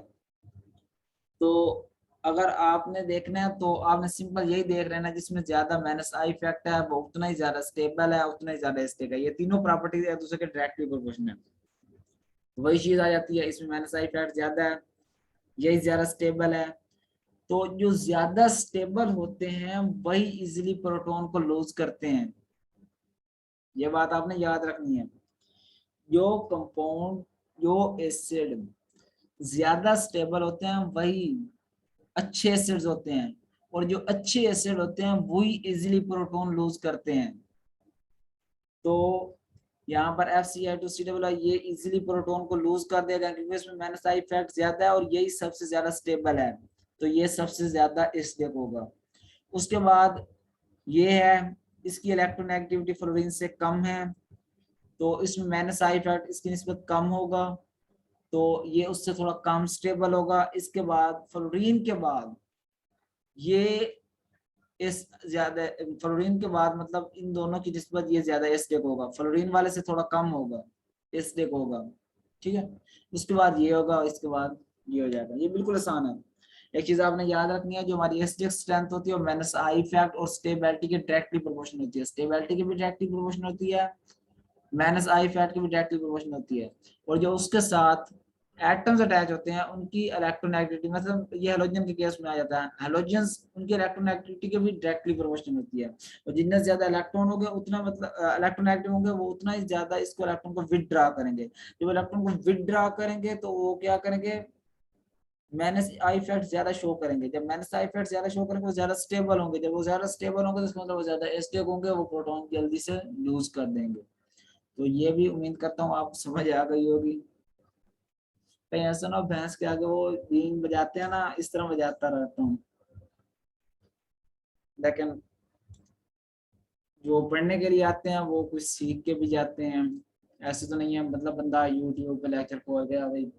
तो अगर आपने देखना है तो आपने सिंपल यही देख रहे हैं ना, जिसमें ज्यादा माइनस आई इफेक्ट है वो उतना ही ज्यादा स्टेबल है, उतना ही ज्यादा एसिडिक है। ये तीनों प्रॉपर्टीज एक दूसरे के डायरेक्टली प्रोपोर्शनल है। वही चीज आ जाती है, इसमें माइनस आई इफेक्ट ज्यादा है, यही ज्यादा स्टेबल है। तो जो ज्यादा स्टेबल होते हैं वही इजिली प्रोटॉन को लूज करते हैं। ये बात आपने याद रखनी है। जो कंपाउंड, जो एसिड ज्यादा स्टेबल होते हैं वही अच्छे एसिड्स होते हैं, और जो अच्छे एसिड होते हैं वही इजिली प्रोटॉन लूज करते हैं। तो यहाँ पर FCl2COO ये इजिली प्रोटॉन को लूज कर देगा, क्योंकि इसमें माइनस आई इफेक्ट ज्यादा है और यही सबसे ज्यादा स्टेबल है, तो ये सबसे ज्यादा एसिडिक होगा। उसके बाद ये है, इसकी इलेक्ट्रोनेगेटिविटी फ्लोरीन से कम है, तो इसमें माइनस आई इफेक्ट इसकी निस्बत कम होगा, तो ये उससे थोड़ा कम स्टेबल होगा। इसके बाद फ्लोरीन के बाद ये इस ज्यादा, फ्लोरीन के बाद मतलब इन दोनों की निस्बत ये ज्यादा एसिडिक होगा, फ्लोरीन वाले से थोड़ा कम होगा, एसिडिक होगा। ठीक है, उसके बाद ये होगा, इसके बाद ये हो जाएगा। ये बिल्कुल आसान है। एक चीज आपने याद रखनी है, जो हमारी एसिडिक स्ट्रेंथ होती है वो माइनस आई इफेक्ट और स्टेबिलिटी के डायरेक्टली प्रोपोर्शनल होती है। स्टेबिलिटी की भी डायरेक्टली प्रोपोर्शनल होती है, माइनस आई इफेक्ट की भी डायरेक्टली प्रोपोर्शनल होती है। और जो उसके साथ एटम्स अटैच होते हैं उनकी इलेक्ट्रोनेगेटिविटी, मतलब ये हेलोजन के केस में आ जाता है, हेलोजन्स उनकी इलेक्ट्रोनेगेटिविटी के भी डायरेक्टली प्रोपोर्शनल होती है। और जितने ज्यादा इलेक्ट्रॉन होंगे उतना, मतलब इलेक्ट्रोनेगेटिव होंगे, वो उतना ही ज्यादा इसको इलेक्ट्रॉन को विथड्रॉ करेंगे। जब इलेक्ट्रॉन को विथड्रॉ करेंगे तो वो क्या करेंगे, माइनस आई इफेक्ट ज्यादा शो करेंगे। जब माइनस आई इफेक्ट ज्यादा शो करेंगे वो ज्यादा स्टेबल होंगे, जब वो ज्यादा स्टेबल होंगे तो इसका मतलब वो ज्यादा एसिडिक होंगे, वो प्रोटॉन जल्दी से लूज कर देंगे। तो ये भी उम्मीद करता हूँ आपको समझ आ गई होगी। कहीं ऐसा ना हो भैंस के आगे वो बीन बजाते हैं ना, इस तरह बजाता रहता हूँ। लेकिन जो पढ़ने के लिए आते हैं वो कुछ सीख के भी जाते हैं। ऐसे तो नहीं है मतलब बंदा यूट्यूब पे लेक्चर खोल गया भाई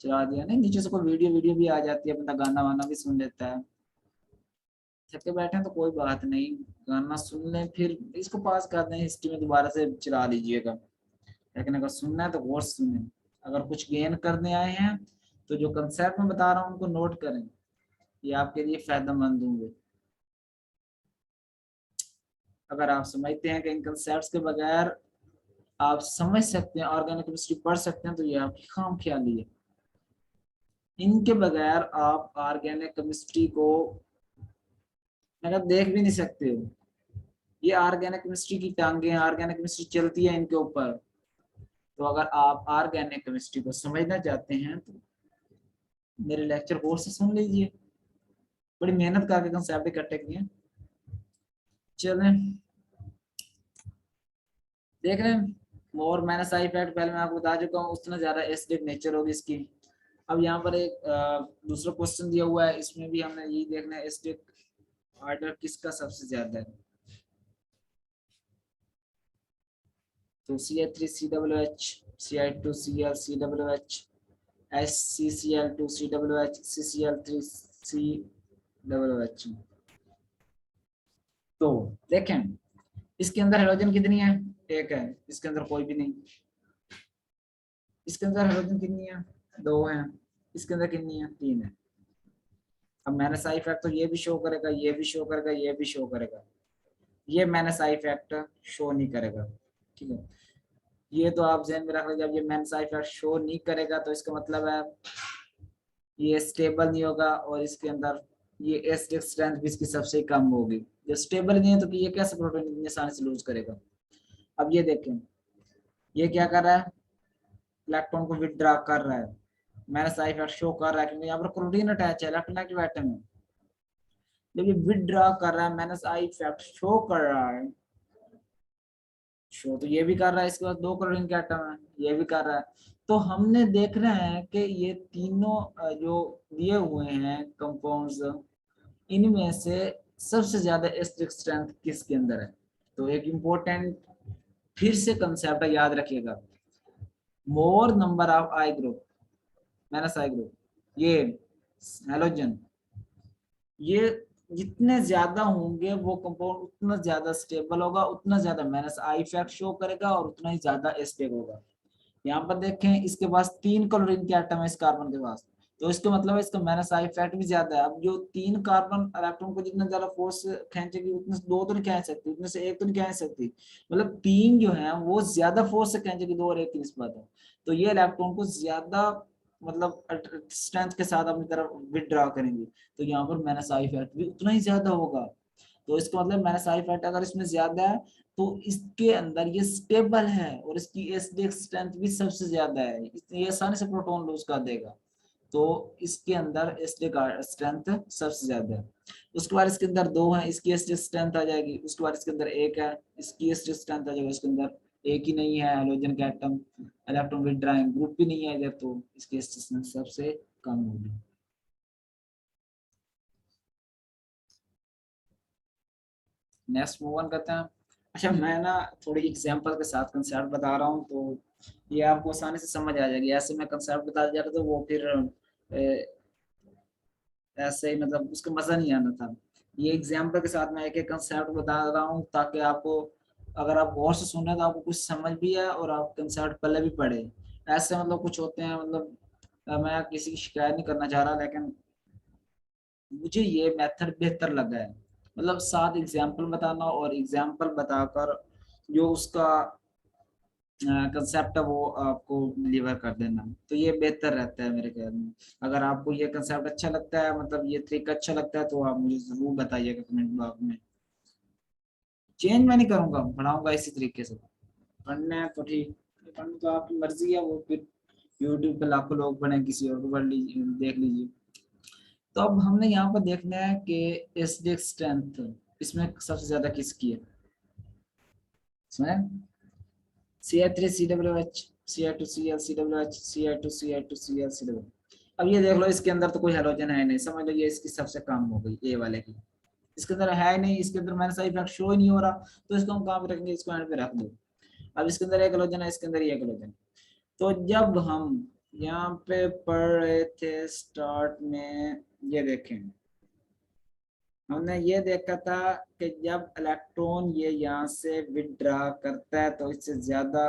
चला दिया, नहीं, नीचे से कोई वीडियो वीडियो भी आ जाती है, बंदा गाना वाना भी सुन लेता है। थके बैठे हैं तो कोई बात नहीं, गाना सुन लें फिर इसको पास कर दें, हिस्ट्री में दोबारा से चला लीजिएगा। लेकिन अगर सुनना है तो गौर से सुने। अगर कुछ गेन करने आए हैं तो जो कंसेप्ट में बता रहा हूँ उनको नोट करें, ये आपके लिए फायदेमंद होंगे। अगर आप समझते हैं कि इन कंसेप्ट के बगैर आप समझ सकते हैं, ऑर्गेनिक केमिस्ट्री पढ़ सकते हैं, तो ये आपकी खाम ख्याली है। इनके बगैर आप ऑर्गेनिक केमिस्ट्री को अगर देख भी नहीं सकते हो। ये ऑर्गेनिक केमिस्ट्री की टांगे हैं, ऑर्गेनिक केमिस्ट्री चलती है इनके ऊपर। तो अगर आप ऑर्गेनिक केमिस्ट्री को समझना चाहते हैं तो मेरे लेक्चर कोर्स से सुन लीजिए, बड़ी मेहनत करके कंसेप्ट इकट्ठे किए। चलें देख रहे हैं, मोर माइनस आई इफेक्ट पहले मैं आपको बता चुका हूँ, उतना ज्यादा एसिडिक नेचर होगी इसकी। अब यहाँ पर एक दूसरा क्वेश्चन दिया हुआ है, इसमें भी हमने यही देखना है एसिडिक ऑर्डर किसका सबसे ज्यादा है। तो CH3COOH, Ci2Cl COOH, HCCl2COOH, CCl3COOH। तो देखें इसके अंदर हाइड्रोजन कितनी है, एक है, इसके अंदर कोई भी नहीं। इसके अंदर हाइड्रोजन कितनी है, दो है। इसके अंदर कितनी है, तीन है। अब मैंने साइड इफेक्ट तो ये भी शो करेगा, ये भी शो करेगा, ये भी शो करेगा, ये मैंने साइड इफेक्ट शो नहीं करेगा। ठीक है, ये तो आप ध्यान में रख लीजिए। जब ये मैंने साइड इफेक्ट शो नहीं करेगा तो इसका मतलब है ये स्टेबल नहीं होगा, और इसके अंदर ये एसिडिक स्ट्रेंथ भी इसकी सबसे कम होगी। जब स्टेबल नहीं है तो कि ये कैसे प्रोटीन इतनी आसानी से लूज करेगा। अब ये देखें, ये क्या कर रहा है, इलेक्ट्रॉन को विथड्रॉ कर रहा है, मैंने साइड इफेक्ट शो कर रहा है, क्योंकि यहाँ पर प्रोटीन अटैच है, इलेक्ट्रोनेगेटिव एटम है। जब ये विथड्रॉ कर रहा है माइनस आई इफेक्ट शो कर रहा है, शो तो ये भी कर रहा है, इसके बाद 2 क्लोरीन के एटम है, ये भी कर रहा है। तो हमने देख रहे हैं कि ये तीनों जो दिए हुए हैं कंपाउंड्स, इनमें से सबसे ज्यादा एसिडिक स्ट्रेंथ किसके अंदर है। तो एक इम्पोर्टेंट फिर से कंसेप्ट याद रखिएगा, मोर number of I group minus I group, ये हेलोजन, ये जितने ज्यादा होंगे वो कंपाउंड उतना ज्यादा स्टेबल होगा, उतना ज्यादा माइनस आई इफेक्ट शो करेगा और उतना ही ज्यादा एसिडिक होगा। यहाँ पर देखें इसके पास 3 क्लोरीन के एटम है इस कार्बन के पास, तो इसका मतलब है इसका माइनस आई इफेक्ट भी ज्यादा है। अब जो 3 कार्बन इलेक्ट्रॉन को जितना ज्यादा फोर्स खींचेगी उतने से 2 तो नहीं खींच सकती, उतने से 1 तो नहीं खींच सकती, मतलब 3 जो है वो ज्यादा फोर्स से खींचेगी 2 और 1 की निस्बत है। तो ये इलेक्ट्रॉन को ज्यादा मतलब स्ट्रेंथ के साथ अपनी तरफ विथड्रॉ करेंगे, तो यहाँ पर माइनस आई इफेक्ट भी उतना ही ज्यादा होगा। तो इसका मतलब माइनस आई इफेक्ट अगर इसमें ज्यादा है तो इसके अंदर ये स्टेबल है और इसकी एसिडिक स्ट्रेंथ भी सबसे ज्यादा है, इसलिए आसानी से प्रोटॉन लूज कर देगा। तो इसके अंदर एसिडिक स्ट्रेंथ सबसे ज्यादा है। उसके बाद इसके अंदर 2 है, इसकी एसिडिक स्ट्रेंथ आ जाएगी। उसके बाद इसके अंदर 1 है, इसकी एसिडिक स्ट्रेंथ आ जाएगी। इसके अंदर एक ही नहीं है हाइड्रोजन का एटम, इलेक्ट्रॉन विथड्राइंग ग्रुप भी नहीं है इधर, तो इसकी एसिडिक स्ट्रेंथ सबसे कम होगी। नेक्स्ट मूव ऑन करते हैं। अच्छा मैं ना थोड़ी एग्जांपल के साथ कंसेप्ट बता रहा हूँ, तो ये आपको आसानी से समझ आ जाएगी। ऐसे मैं कंसेप्ट बता दिया तो वो फिर ऐसे ही मतलब उसका मजा नहीं आना था। ये एग्जांपल के साथ मैं एक एक कंसेप्ट बता रहा हूँ ताकि आपको, अगर आप गौर से सुने तो आपको कुछ समझ भी आए और आप कंसेप्ट पहले भी पढ़े। ऐसे मतलब कुछ होते हैं, मतलब मैं किसी की शिकायत नहीं करना चाह रहा, लेकिन मुझे ये मेथड बेहतर लगा है। मतलब 7 एग्जाम्पल बताना और एग्जाम्पल बताकर जो उसका कंसेप्ट है वो आपको डिलीवर कर देना, तो ये बेहतर रहता है मेरे ख्याल में। अगर आपको ये कंसेप्ट अच्छा लगता है, मतलब ये तरीका अच्छा लगता है, तो आप मुझे जरूर बताइएगा कमेंट बॉक्स में। चेंज मैं नहीं करूंगा, पढ़ाऊंगा इसी तरीके से। पढ़ना है तो ठीक, पढ़ना तो आपकी मर्जी है, वो फिर यूट्यूब पे लाखों लोग पढ़े, किसी और को पढ़ लीजिए, देख लीजिए। तो अब हमने यहाँ पर देखना है कि एसिडिक स्ट्रेंथ इसमें सबसे ज्यादा किसकी है। इसमें CH3COOH, Cl2Cl COOH, Cl2Cl2Cl COOH। अब ये देख लो इसके अंदर तो कोई हेलोजन है नहीं, समझ लो ये इसकी सबसे कम हो गई ए वाले की। इसके अंदर है नहीं, इसके अंदर मैंने सही इफेक्ट शो ही नहीं हो रहा, तो इसको हम कहाँ पे रखेंगे, इसको एंड पे रख दो। अब इसके अंदर एक हेलोजन है, इसके अंदर ये हेलोजन। तो जब हम यहाँ पे पढ़ रहे थे स्टार्ट में, ये देखें हमने ये देखा था कि जब इलेक्ट्रॉन ये यहाँ से विथड्रा करता है तो इससे ज्यादा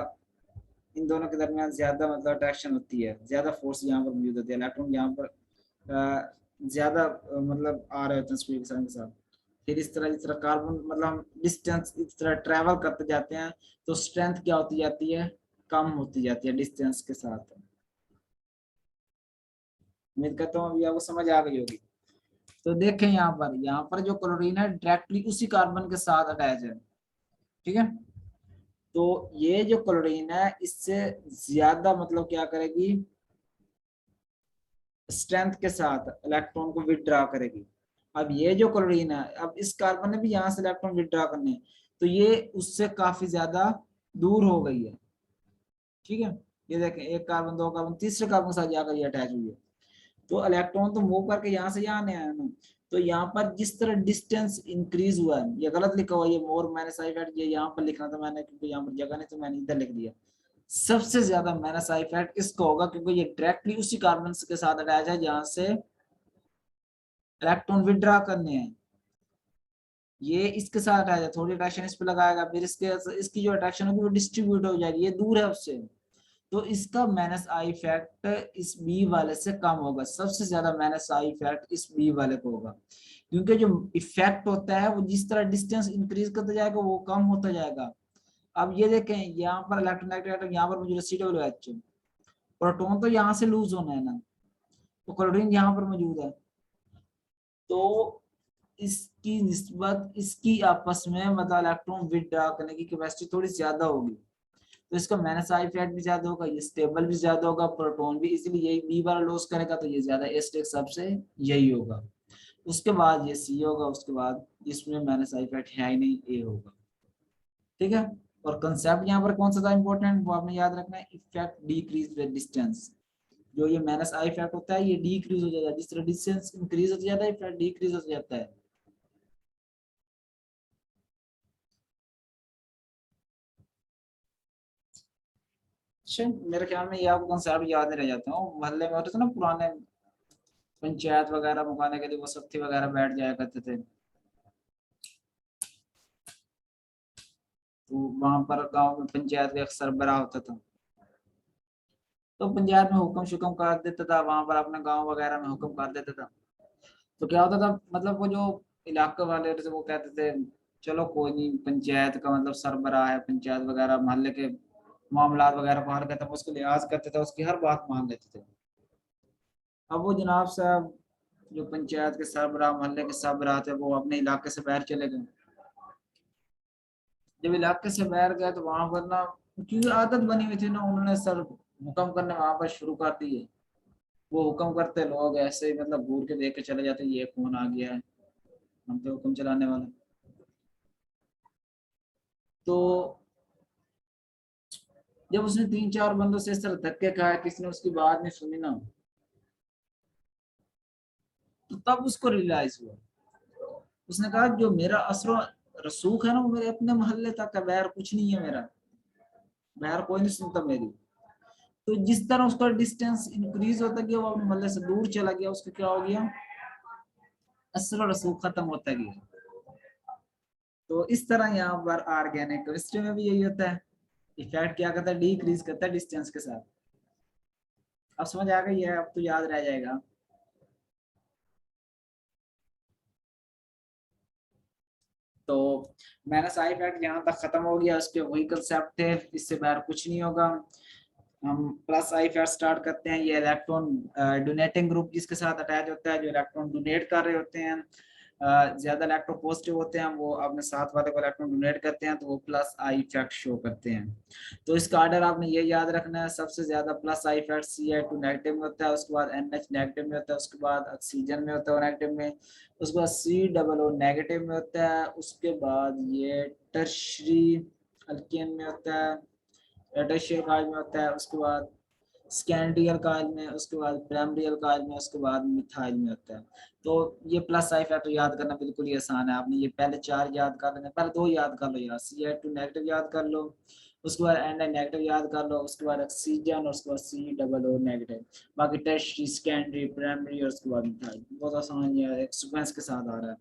इन दोनों के दरमियान ज्यादा मतलब अट्रैक्शन होती है, ज्यादा फोर्स यहाँ पर मौजूद होती है। इलेक्ट्रॉन यहाँ पर ज्यादा मतलब आ रहे होते हैं स्पीड के साथ। फिर इस तरह कार्बन मतलब हम डिस्टेंस इस तरह ट्रेवल करते जाते हैं, तो स्ट्रेंथ क्या होती जाती है, कम होती जाती है डिस्टेंस के साथ। उम्मीद करता हूँ अभी आपको समझ आ गई होगी। तो देखें यहाँ पर जो क्लोरीन है डायरेक्टली उसी कार्बन के साथ अटैच है, ठीक है। तो ये जो क्लोरीन है इससे ज्यादा मतलब क्या करेगी, स्ट्रेंथ के साथ इलेक्ट्रॉन को विथड्रॉ करेगी। अब ये जो क्लोरीन है, अब इस कार्बन ने भी यहाँ से इलेक्ट्रॉन विथड्रॉ करने हैं, तो ये उससे काफी ज्यादा दूर हो गई है, ठीक है। ये देखें 1 कार्बन 2 कार्बन तीसरे कार्बन के साथ जाकर ये अटैच हुई है, तो इलेक्ट्रॉन तो मूव करके यहाँ से यहाँ आने आया ना। तो यहाँ पर जिस तरह डिस्टेंस इंक्रीज हुआ है, ये गलत लिखा हुआ है, ये मोर माइनस आई फैक्ट, ये यहाँ पर लिखना था मैंने क्योंकि यहाँ पर जगह नहीं तो मैंने इधर लिख दिया। सबसे ज्यादा माइनस आई फैक्ट इसका होगा क्योंकि ये डायरेक्टली उसी कार्बन के साथ अटैच है जहां से इलेक्ट्रॉन विथड्रॉ करने हैं। ये इसके साथ अटैच है, थोड़ी अट्रैक्शन इस पे लगाएगा, फिर इसकी जो अट्रैक्शन होगी वो डिस्ट्रीब्यूट हो जाएगी, ये दूर है उससे, तो इसका माइनस आई इफेक्ट इस बी वाले से कम होगा। सबसे ज्यादा माइनस आई इफेक्ट इस बी वाले को होगा, क्योंकि जो इफेक्ट होता है वो जिस तरह डिस्टेंस इंक्रीज करता जाएगा वो कम होता जाएगा। अब ये देखें यहाँ पर इलेक्ट्रोनेगेटिव एटम, यहाँ पर मुझे COOH, प्रोटॉन तो यहाँ से लूज होना है ना, तो क्लोरीन यहाँ पर मौजूद है, तो इसकी निस्बत इसकी आपस में मतलब इलेक्ट्रॉन विथड्रॉ करने की कैपेसिटी थोड़ी ज्यादा होगी, तो इसका माइनस आई फैट भी ज्यादा होगा, ये स्टेबल भी ज्यादा होगा, प्रोटॉन भी, इसीलिए यही बी बार लॉस करेगा, तो ये ज्यादा एस्टेक सबसे यही होगा। उसके बाद ये सी होगा, उसके बाद इसमें माइनस आई फैक्ट है ही नहीं, ए होगा। ठीक है, और कंसेप्ट यहाँ पर कौन सा था इंपॉर्टेंट, वो आपने याद रखना है, इफेक्ट डिक्रीज विद डिस्टेंस। जो ये माइनस आई फैक्ट होता है ये डिक्रीज हो जाता है, जिस तरह डिस्टेंस इंक्रीज हो जाता है इफेक्ट डिक्रीज हो जाता है। अच्छा, मेरे ख्याल में ये आपको कंसेप्ट याद नहीं रह जाता हूँ, मोहल्ले में होते थे ना पुराने, पंचायत वगैरह मुकाने के लिए वो सत्ती वगैरह बैठ जाया करते थे, तो वहां पर गांव में पंचायत का एक सरबराह होता था, तो पंचायत में हुक्म शुक्म कर देता था, वहां पर अपने गांव वगैरह में हुक्म कर देता था। तो क्या होता था, मतलब वो जो इलाके वाले थे वो कहते थे चलो कोई नहीं, पंचायत का मतलब सरबराह है, पंचायत वगैरह मोहल्ले के मामलात वगैरह को हल करता था, उसको लिहाज करते थे, उसकी हर बात मान लेते थे। अब वो जनाब साहब जो पंचायत के सरबराह मोहल्ले के सरबराह थे वो अपने इलाके से बाहर चले गए। जब इलाके से बाहर गए तो वहां पर ना, क्योंकि आदत बनी हुई थी ना, उन्होंने सर हुक्म करने वहां पर शुरू कर दिए। वो हुक्म करते लोग ऐसे ही मतलब घूर के देख के चले जाते, ये कौन आ गया है, हम तो हुक्म चलाने वाले। तो जब उसने तीन चार बंदों से इस तरह धक्के खाए, किसी ने उसकी बात नहीं सुनी ना, तो तब उसको रियलाइज हुआ। उसने कहा जो मेरा असर रसूख है ना वो मेरे अपने मोहल्ले तक है, बाहर कुछ नहीं है मेरा, बाहर कोई नहीं सुनता मेरी। तो जिस तरह उसका डिस्टेंस इंक्रीज होता गया, वो अपने मोहल्ले से दूर चला गया, उसका क्या हो गया, असर रसूख खत्म होता गया। तो इस तरह यहाँ पर ऑर्गेनिक केमिस्ट्री में भी यही होता है, इफेक्ट क्या करता है, डिक्रीज करता है डिस्टेंस के साथ। अब समझ आ गई है, अब तो याद रह जाएगा। तो मैंने साइड इफेक्ट यहाँ तक खत्म हो गया, उसके वही कंसेप्ट थे, इससे बाहर कुछ नहीं होगा। हम प्लस आई फैट स्टार्ट करते हैं, ये इलेक्ट्रॉन डोनेटिंग ग्रुप जिसके साथ अटैच होता है, जो इलेक्ट्रॉन डोनेट कर रहे होते हैं, ज्यादा इलेक्ट्रो पॉजिटिव होते हैं, वो अपने साथ वाले को इलेक्ट्रॉन डोनेट करते हैं, तो वो प्लस आई इफेक्ट शो करते हैं। तो इसका ऑर्डर आपने ये याद रखना है, सबसे ज्यादा plus I effect Ci2 negative में होता है, उसके बाद NH नेगेटिव में होता है, उसके बाद ऑक्सीजन में होता है नेगेटिव में, उसके बाद COO नेगेटिव में होता है, उसके बाद ये टर्शरी अल्केन में होता है, टर्शियल काल में होता है, उसके बाद स्कैंडियल काल में, उसके बाद प्राइमरियल काल में, उसके बाद मिथाइल में होता है। तो ये प्लस आई फैक्टर याद करना बिल्कुल ही आसान है, आपने ये पहले चार याद कर लेने, पहले दो याद कर लो यार, Ci2 नेगेटिव याद कर लो, उसके बाद Na नेगेटिव याद कर लो, उसके बाद ऑक्सीजन और उसके बाद COO नेगेटिव, बाकी टर्शियरी सेकेंडरी प्राइमरी और उसके बाद मिथाइल, बहुत आसान है, एक सीक्वेंस के साथ आ रहा है।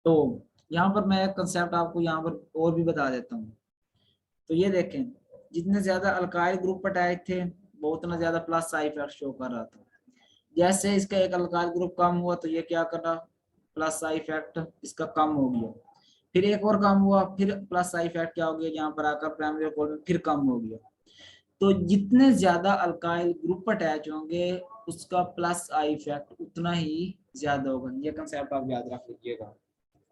तो यहाँ पर मैं एक कंसेप्ट आपको यहाँ पर और भी बता देता हूँ। तो ये देखें, जितने ज्यादा अल्काइल ग्रुप अटैच थे वो उतना ज्यादा प्लस साइड इफेक्ट शो कर रहा था। जैसे इसका एक अल्काइल ग्रुप कम हुआ तो ये क्या कर रहा, प्लस साइड इफेक्ट इसका कम हो गया, फिर एक और कम हुआ, फिर प्लस साइड इफेक्ट क्या हो गया, यहाँ पर आकर प्राइमरी कोल में फिर कम हो गया। तो जितने ज्यादा अल्काइल ग्रुप अटैच होंगे उसका प्लस आई इफेक्ट उतना ही ज्यादा होगा, ये कंसेप्ट आप याद रख लीजिएगा।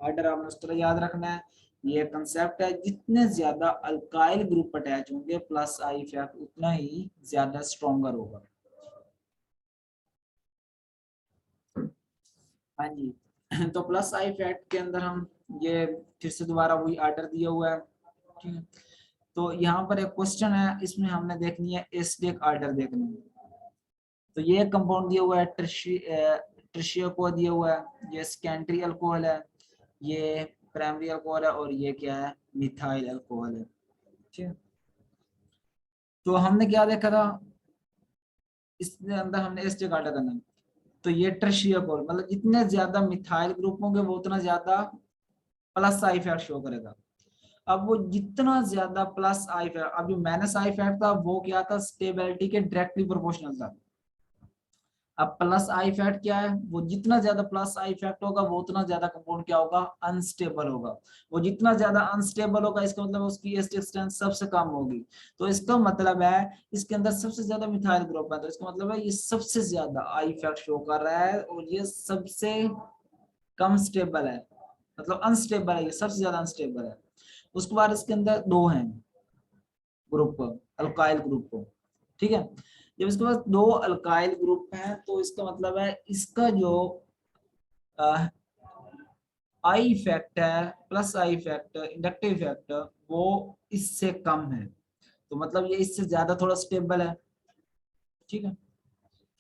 ऑर्डर आपने उस तरह याद रखना है, ये कंसेप्ट है, जितने ज्यादा अल्काइल ग्रुप अटैच होंगे प्लस आई इफेक्ट उतना ही ज्यादा स्ट्रॉन्गर होगा। हाँ जी। तो प्लस आई इफेक्ट के अंदर हम ये फिर से दोबारा वही ऑर्डर दिया हुआ है, ठीक है। तो यहाँ पर एक क्वेश्चन है, इसमें हमने देखनी है एसिडिक ऑर्डर देखना है। तो ये कंपाउंड दिया हुआ है ट्रिशियो को दिया हुआ है, ये सेकेंडरी अल्कोहल है, ये प्राइमरी अल्कोहल है, और ये क्या है, मिथाइल अल्कोहल है, ठीक है। तो हमने क्या देखा था, इसके अंदर हमने एस्टिक काटा करना, तो ये टर्शियर कोल मतलब जितने ज्यादा मिथाइल ग्रुप होंगे वो उतना ज्यादा प्लस आई इफेक्ट शो करेगा। अब वो जितना ज्यादा प्लस आई इफेक्ट, अब जो माइनस आई इफेक्ट था वो क्या था, स्टेबिलिटी के डायरेक्टली प्रोपोर्शनल था। अब प्लस आई फैक्ट क्या है, वो जितना ज्यादा प्लस आई फैक्ट होगा वो उतना ज्यादा कंपाउंड क्या होगा, अनस्टेबल होगा। वो जितना ज्यादा अनस्टेबल होगा इसका मतलब उसकी एसिडिक स्ट्रेंथ सबसे कम होगी। तो इसका मतलब है इसके अंदर सबसे ज्यादा मिथाइल ग्रुप है, तो इसका मतलब है ये सबसे ज्यादा आई फैक्ट शो कर रहा है, और ये सबसे कम स्टेबल है, मतलब अनस्टेबल है, ये सबसे ज्यादा अनस्टेबल है। उसके बाद इसके अंदर दो हैं ग्रुप, अल्काइल ग्रुप को, ठीक है। जब इसके पास दो अल्काइल ग्रुप हैं तो इसका मतलब है इसका जो आई इफेक्ट है, plus I effect, inductive effect, वो इससे कम है। तो मतलब ये इससे ज्यादा थोड़ा स्टेबल है। ठीक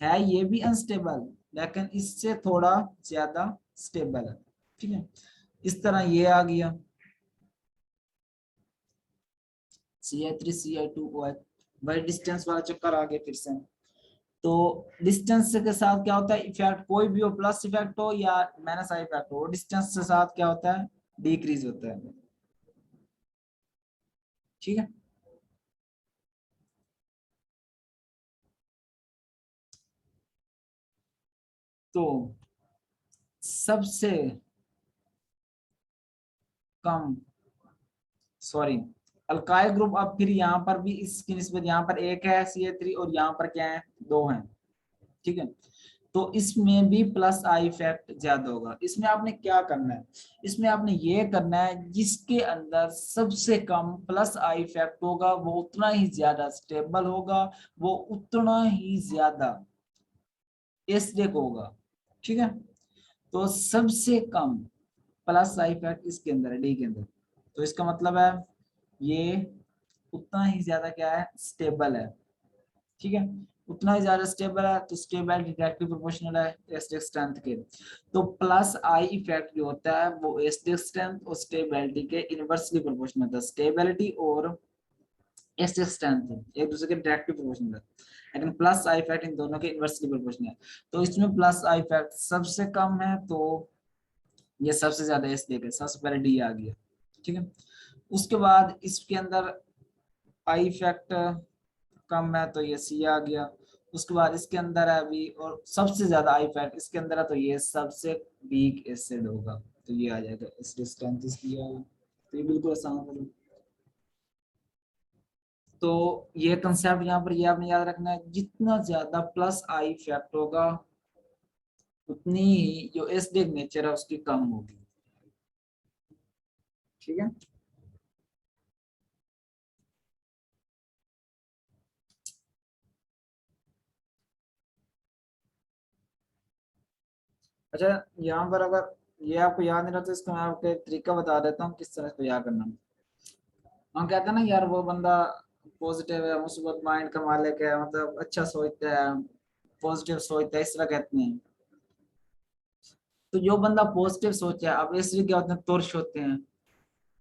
है ये भी अनस्टेबल, लेकिन इससे थोड़ा ज्यादा स्टेबल है। ठीक है, इस तरह ये आ गया Ci3Ci2OH, वही डिस्टेंस वाला चक्कर आ गया फिर से। तो डिस्टेंस के साथ क्या होता है, इफेक्ट कोई भी हो, प्लस इफेक्ट हो या माइनस आई इफेक्ट हो, डिस्टेंस के साथ क्या होता है, डिक्रीज होता है। ठीक है, तो सबसे कम, सॉरी, अल्काइल ग्रुप, अब फिर यहाँ पर भी इसकी निस्बत, यहाँ पर एक है Ca3 और यहाँ पर क्या है, दो हैं। ठीक है, तो इसमें भी प्लस आई इफेक्ट ज्यादा होगा। इसमें आपने क्या करना है, इसमें आपने ये करना है जिसके अंदर सबसे कम प्लस आई इफेक्ट होगा वो उतना ही ज्यादा स्टेबल होगा, वो उतना ही ज्यादा एसिडिक होगा। ठीक है, तो सबसे कम प्लस आई इफेक्ट इसके अंदर है, डी के अंदर। तो इसका मतलब है ये उतना ही ज्यादा क्या है, स्टेबल है। ठीक है, उतना ही ज्यादा स्टेबल है, तो स्टेबिलिटी डायरेक्टली प्रोपोर्शनल है एसिडिक स्ट्रेंथ के। तो प्लस आई इफेक्ट जो होता है वो एसिडिक स्ट्रेंथ और स्टेबिलिटी के इनवर्सली प्रोपोर्शनल होता है। स्टेबिलिटी और एसिडिक स्ट्रेंथ एक दूसरे के डायरेक्टली प्रोपोर्शनल है, लेकिन प्लस आई इफेक्ट इन दोनों के इनवर्सली प्रोपोर्शनल है। तो इसमें प्लस आई इफेक्ट सबसे कम है, तो ये सबसे ज्यादा एसिडिक है, सबसे पहले डी आ गया। ठीक है, उसके बाद इसके अंदर आई इफेक्ट कम है, तो ये सी आ गया। उसके बाद इसके अंदर है अभी, और सबसे ज्यादा आई फैट इसके अंदर है, तो ये सबसे वीक एसिड होगा, तो ये आ जाएगा एसिड स्ट्रेंथ इसकी आ गई। तो ये बिल्कुल आसान है। तो ये कंसेप्ट यहाँ पर ये आपने याद रखना है, जितना ज्यादा प्लस आई फैक्ट होगा उतनी ही जो एसिडिक नेचर है उसकी कम होगी। ठीक है, अच्छा, यहाँ पर अगर ये आपको याद नहीं रहा तो इसका मैं आपको एक तरीका बता देता हूँ किस तरह इसको याद करना है। हम कहते हैं ना यार वो बंदा पॉजिटिव है, मुसीबत माइंड का मालिक है, मतलब अच्छा सोचता है, पॉजिटिव सोचता है, इस तरह कहते हैं। तो जो बंदा पॉजिटिव सोचा है, अब इसलिए क्या होते हैं, तुर्श होते हैं,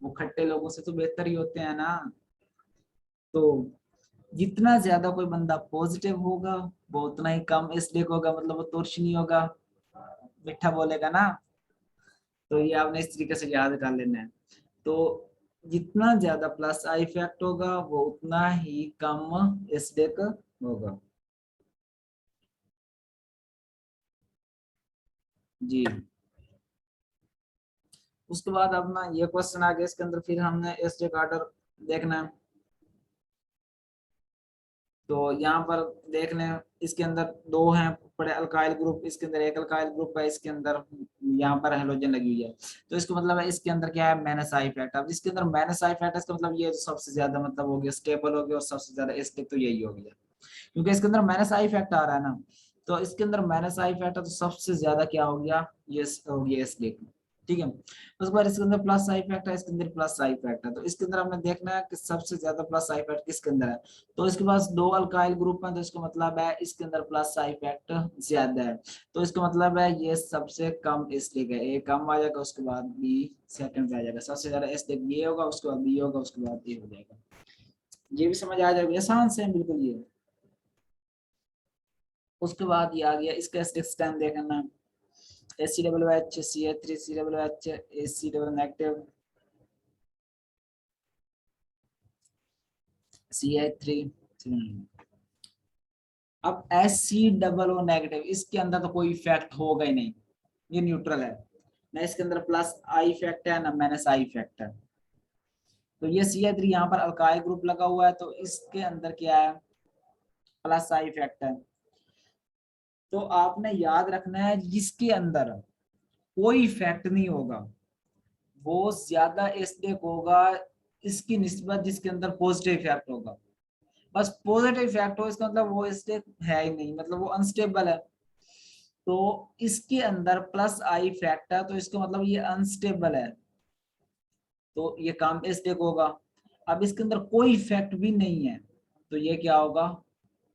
वो खट्टे लोगों से तो बेहतर ही होते हैं ना। तो जितना ज्यादा कोई बंदा पॉजिटिव होगा वो उतना ही कम एसिडिक होगा, मतलब वो तुर्श नहीं होगा, मीठा बोलेगा ना। तो ये आपने इस तरीके से याद कर लेना है। तो जितना ज्यादा प्लस आई इफेक्ट होगा वो उतना ही कम एसिडिक होगा। जी, उसके बाद अपना ये क्वेश्चन आ गया, इसके अंदर फिर हमने एसिडिक ऑर्डर देखना है। तो यहाँ पर देख लें, इसके अंदर दो हैं बड़े अल्काइल ग्रुप, इसके अंदर एक अल्काइल ग्रुप है, इसके अंदर यहाँ पर हेलोजन लगी हुई है। तो इसका मतलब है इसके अंदर क्या है, माइनस आई फैक्ट। अब इसके अंदर माइनस आई फैक्ट, इसका मतलब ये सबसे ज्यादा मतलब हो गया स्टेबल हो गया, और सबसे ज्यादा एसिडिक तो यही हो गया, क्योंकि इसके अंदर माइनस आई फैक्ट आ रहा है ना। तो इसके अंदर माइनस आई फैक्ट है, तो सबसे ज्यादा क्या हो गया, ये हो गया एसिडिक। ठीक है, उसके बाद इसके अंदर प्लस आई फैक्ट है, इसके अंदर प्लस आई फैक्ट है, तो इसके अंदर हमने देखना है कि सबसे ज्यादा प्लस आई फैक्ट किसके अंदर है। तो इसके पास दो अल्काइल ग्रुप है, तो इसका मतलब है इसके अंदर प्लस आई फैक्ट ज्यादा है। तो इसका मतलब है ये सबसे कम एसिडिक है, ए कम आ जाएगा, उसके बाद बी सेकंड पे आ जाएगा। सबसे ज्यादा एसिडिक ये होगा, उसके बाद बी होगा, उसके बाद ए हो जाएगा। ये भी समझ आ जाएगा, आसान से है बिल्कुल ये। उसके बाद ये आ गया इसका एसिडिक स्टैंड देखना, ACOH CH3COH AC double negative CH3। अब SC नेगेटिव, इसके अंदर तो कोई इफेक्ट होगा ही नहीं, ये न्यूट्रल है ना, इसके अंदर प्लस आई इफेक्ट है ना माइनस आई इफेक्ट है। तो ये CH3 यहाँ पर अल्काइल ग्रुप लगा हुआ है, तो इसके अंदर क्या है, प्लस आई इफेक्ट है। तो आपने याद रखना है जिसके अंदर कोई इफेक्ट नहीं होगा वो ज्यादा एसिडिक होगा इसकी निस्बत जिसके अंदर पॉजिटिव इफेक्ट होगा। बस पॉजिटिव इफेक्ट हो इसका मतलब वो स्टेक है ही नहीं, मतलब वो अनस्टेबल है। तो इसके अंदर प्लस आई इफेक्ट है तो इसका मतलब ये अनस्टेबल है, तो ये काम स्टेक होगा। अब इसके अंदर कोई इफेक्ट भी नहीं है तो ये क्या होगा,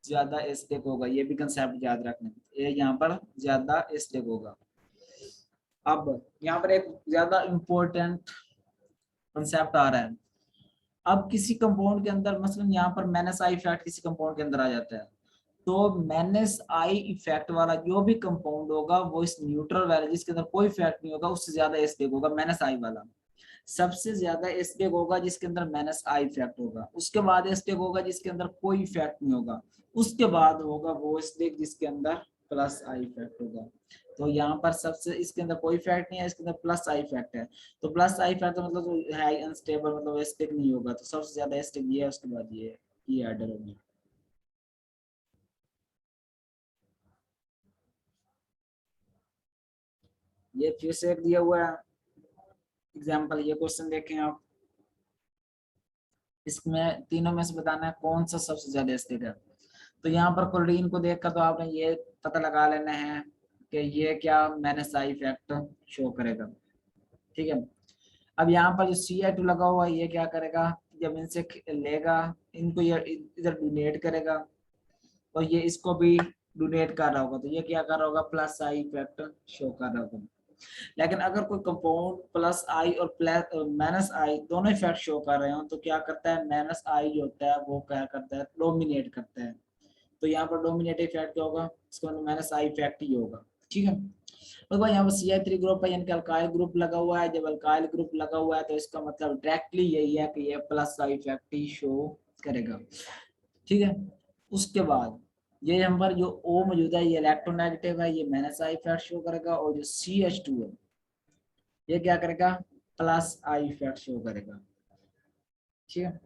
ज्यादा स्टेक होगा। ये भी कंसेप्ट याद रखना, ये यहाँ पर ज्यादा स्टेक होगा। अब यहाँ पर एक ज्यादा इंपॉर्टेंट कंसेप्ट आ रहा है। अब किसी कंपाउंड के अंदर मसलन यहाँ पर माइनस आई इफेक्ट किसी कंपाउंड के अंदर आ जाता है, तो माइनस आई इफेक्ट वाला जो भी कंपाउंड होगा वो इस न्यूट्रल वैल्यू जिसके अंदर कोई इफेक्ट नहीं होगा उससे ज्यादा स्टेक होगा माइनस आई वाला। सबसे ज्यादा स्टेक होगा जिसके अंदर माइनस आई इफेक्ट होगा, उसके बाद स्टेक होगा जिसके अंदर कोई इफेक्ट नहीं होगा, उसके बाद होगा वो स्टेक जिसके अंदर प्लस आई इफेक्ट होगा। तो यहाँ पर सबसे इसके अंदर कोई इफेक्ट नहीं है, इसके अंदर प्लस आई इफेक्ट है, तो प्लस आई इफेक्ट मतलब तो है अनस्टेबल, मतलब स्टेक नहीं होगा, तो सबसे ज्यादा स्टेक ये है, उसके बाद ये ऑर्डर होगा। ये फिर से एक दिया हुआ है एग्जाम्पल, ये क्वेश्चन देखें आप, इसमें तीनों में से बताना है कौन सा सबसे ज्यादा स्टेक है। तो यहाँ पर क्लोरीन को देखकर तो आपने ये पता लगा लेना है कि ये क्या माइनस आई इफेक्ट शो करेगा, ठीक है। अब यहाँ पर जो Ci2 लगा हुआ है ये क्या करेगा, जब इनसे लेगा इनको ये इधर डोनेट करेगा, और ये इसको भी डोनेट कर रहा होगा, तो ये क्या कर रहा होगा, प्लस आई इफेक्ट शो कर रहा होगा। लेकिन अगर कोई कंपाउंड प्लस आई और प्लस माइनस आई दोनों इफेक्ट शो कर रहे हो तो क्या करता है, माइनस आई जो होता है वो क्या करता है, डोमिनेट करता है। तो यहाँ पर डोमिनेट इफेक्ट क्या होगा, इसका मतलब माइनस आई इफेक्ट ही होगा, ठीक है। और भाई यहाँ पर CH3 ग्रुप है यानी कि अल्काइल ग्रुप लगा हुआ है, जब अल्काइल ग्रुप लगा हुआ है तो इसका मतलब डायरेक्टली यही है कि ये plus I effect he show करेगा, ठीक है। उसके बाद ये यहाँ पर जो O मौजूद है ये इलेक्ट्रोनेगेटिव है, ये माइनस आई इफेक्ट शो करेगा, और जो CH2 है ये क्या करेगा, प्लस आई इफेक्ट शो करेगा, ठीक है।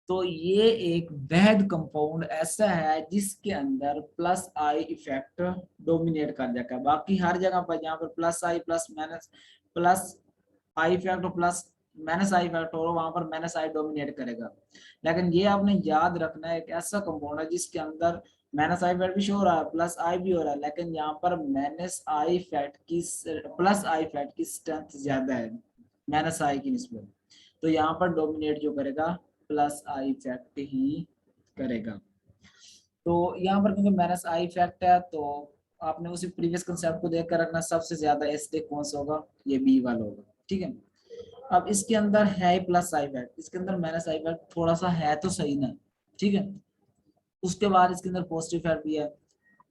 तो ये एक वैध कंपाउंड ऐसा है जिसके अंदर प्लस आई इफेक्ट डोमिनेट कर जाता है, बाकी हर जगह पर जहाँ पर plus I plus minus plus I effect और प्लस माइनस आई इफेक्ट हो वहां पर माइनस आई डोमिनेट करेगा। लेकिन ये आपने याद रखना है एक ऐसा कंपाउंड है जिसके अंदर माइनस आई इफेक्ट भी हो रहा है प्लस आई भी हो रहा है, लेकिन यहाँ पर माइनस आई इफेक्ट की प्लस आई इफेक्ट की स्ट्रेंथ ज्यादा है माइनस आई की निस्बत, तो यहाँ पर डोमिनेट जो करेगा प्लस आई इफेक्ट ही करेगा। तो यहाँ पर क्योंकि माइनस आई इफेक्ट है तो आपने उसी प्रीवियस कंसेप्ट को देख कर रखना, सबसे ज्यादा एसिडिक कौन सा होगा, ये बी वाला होगा, ठीक है। अब इसके अंदर है प्लस आई इफेक्ट, इसके अंदर माइनस आई इफेक्ट थोड़ा सा है तो सही ना, ठीक है। उसके बाद इसके अंदर पॉजिटिव इफेक्ट भी है,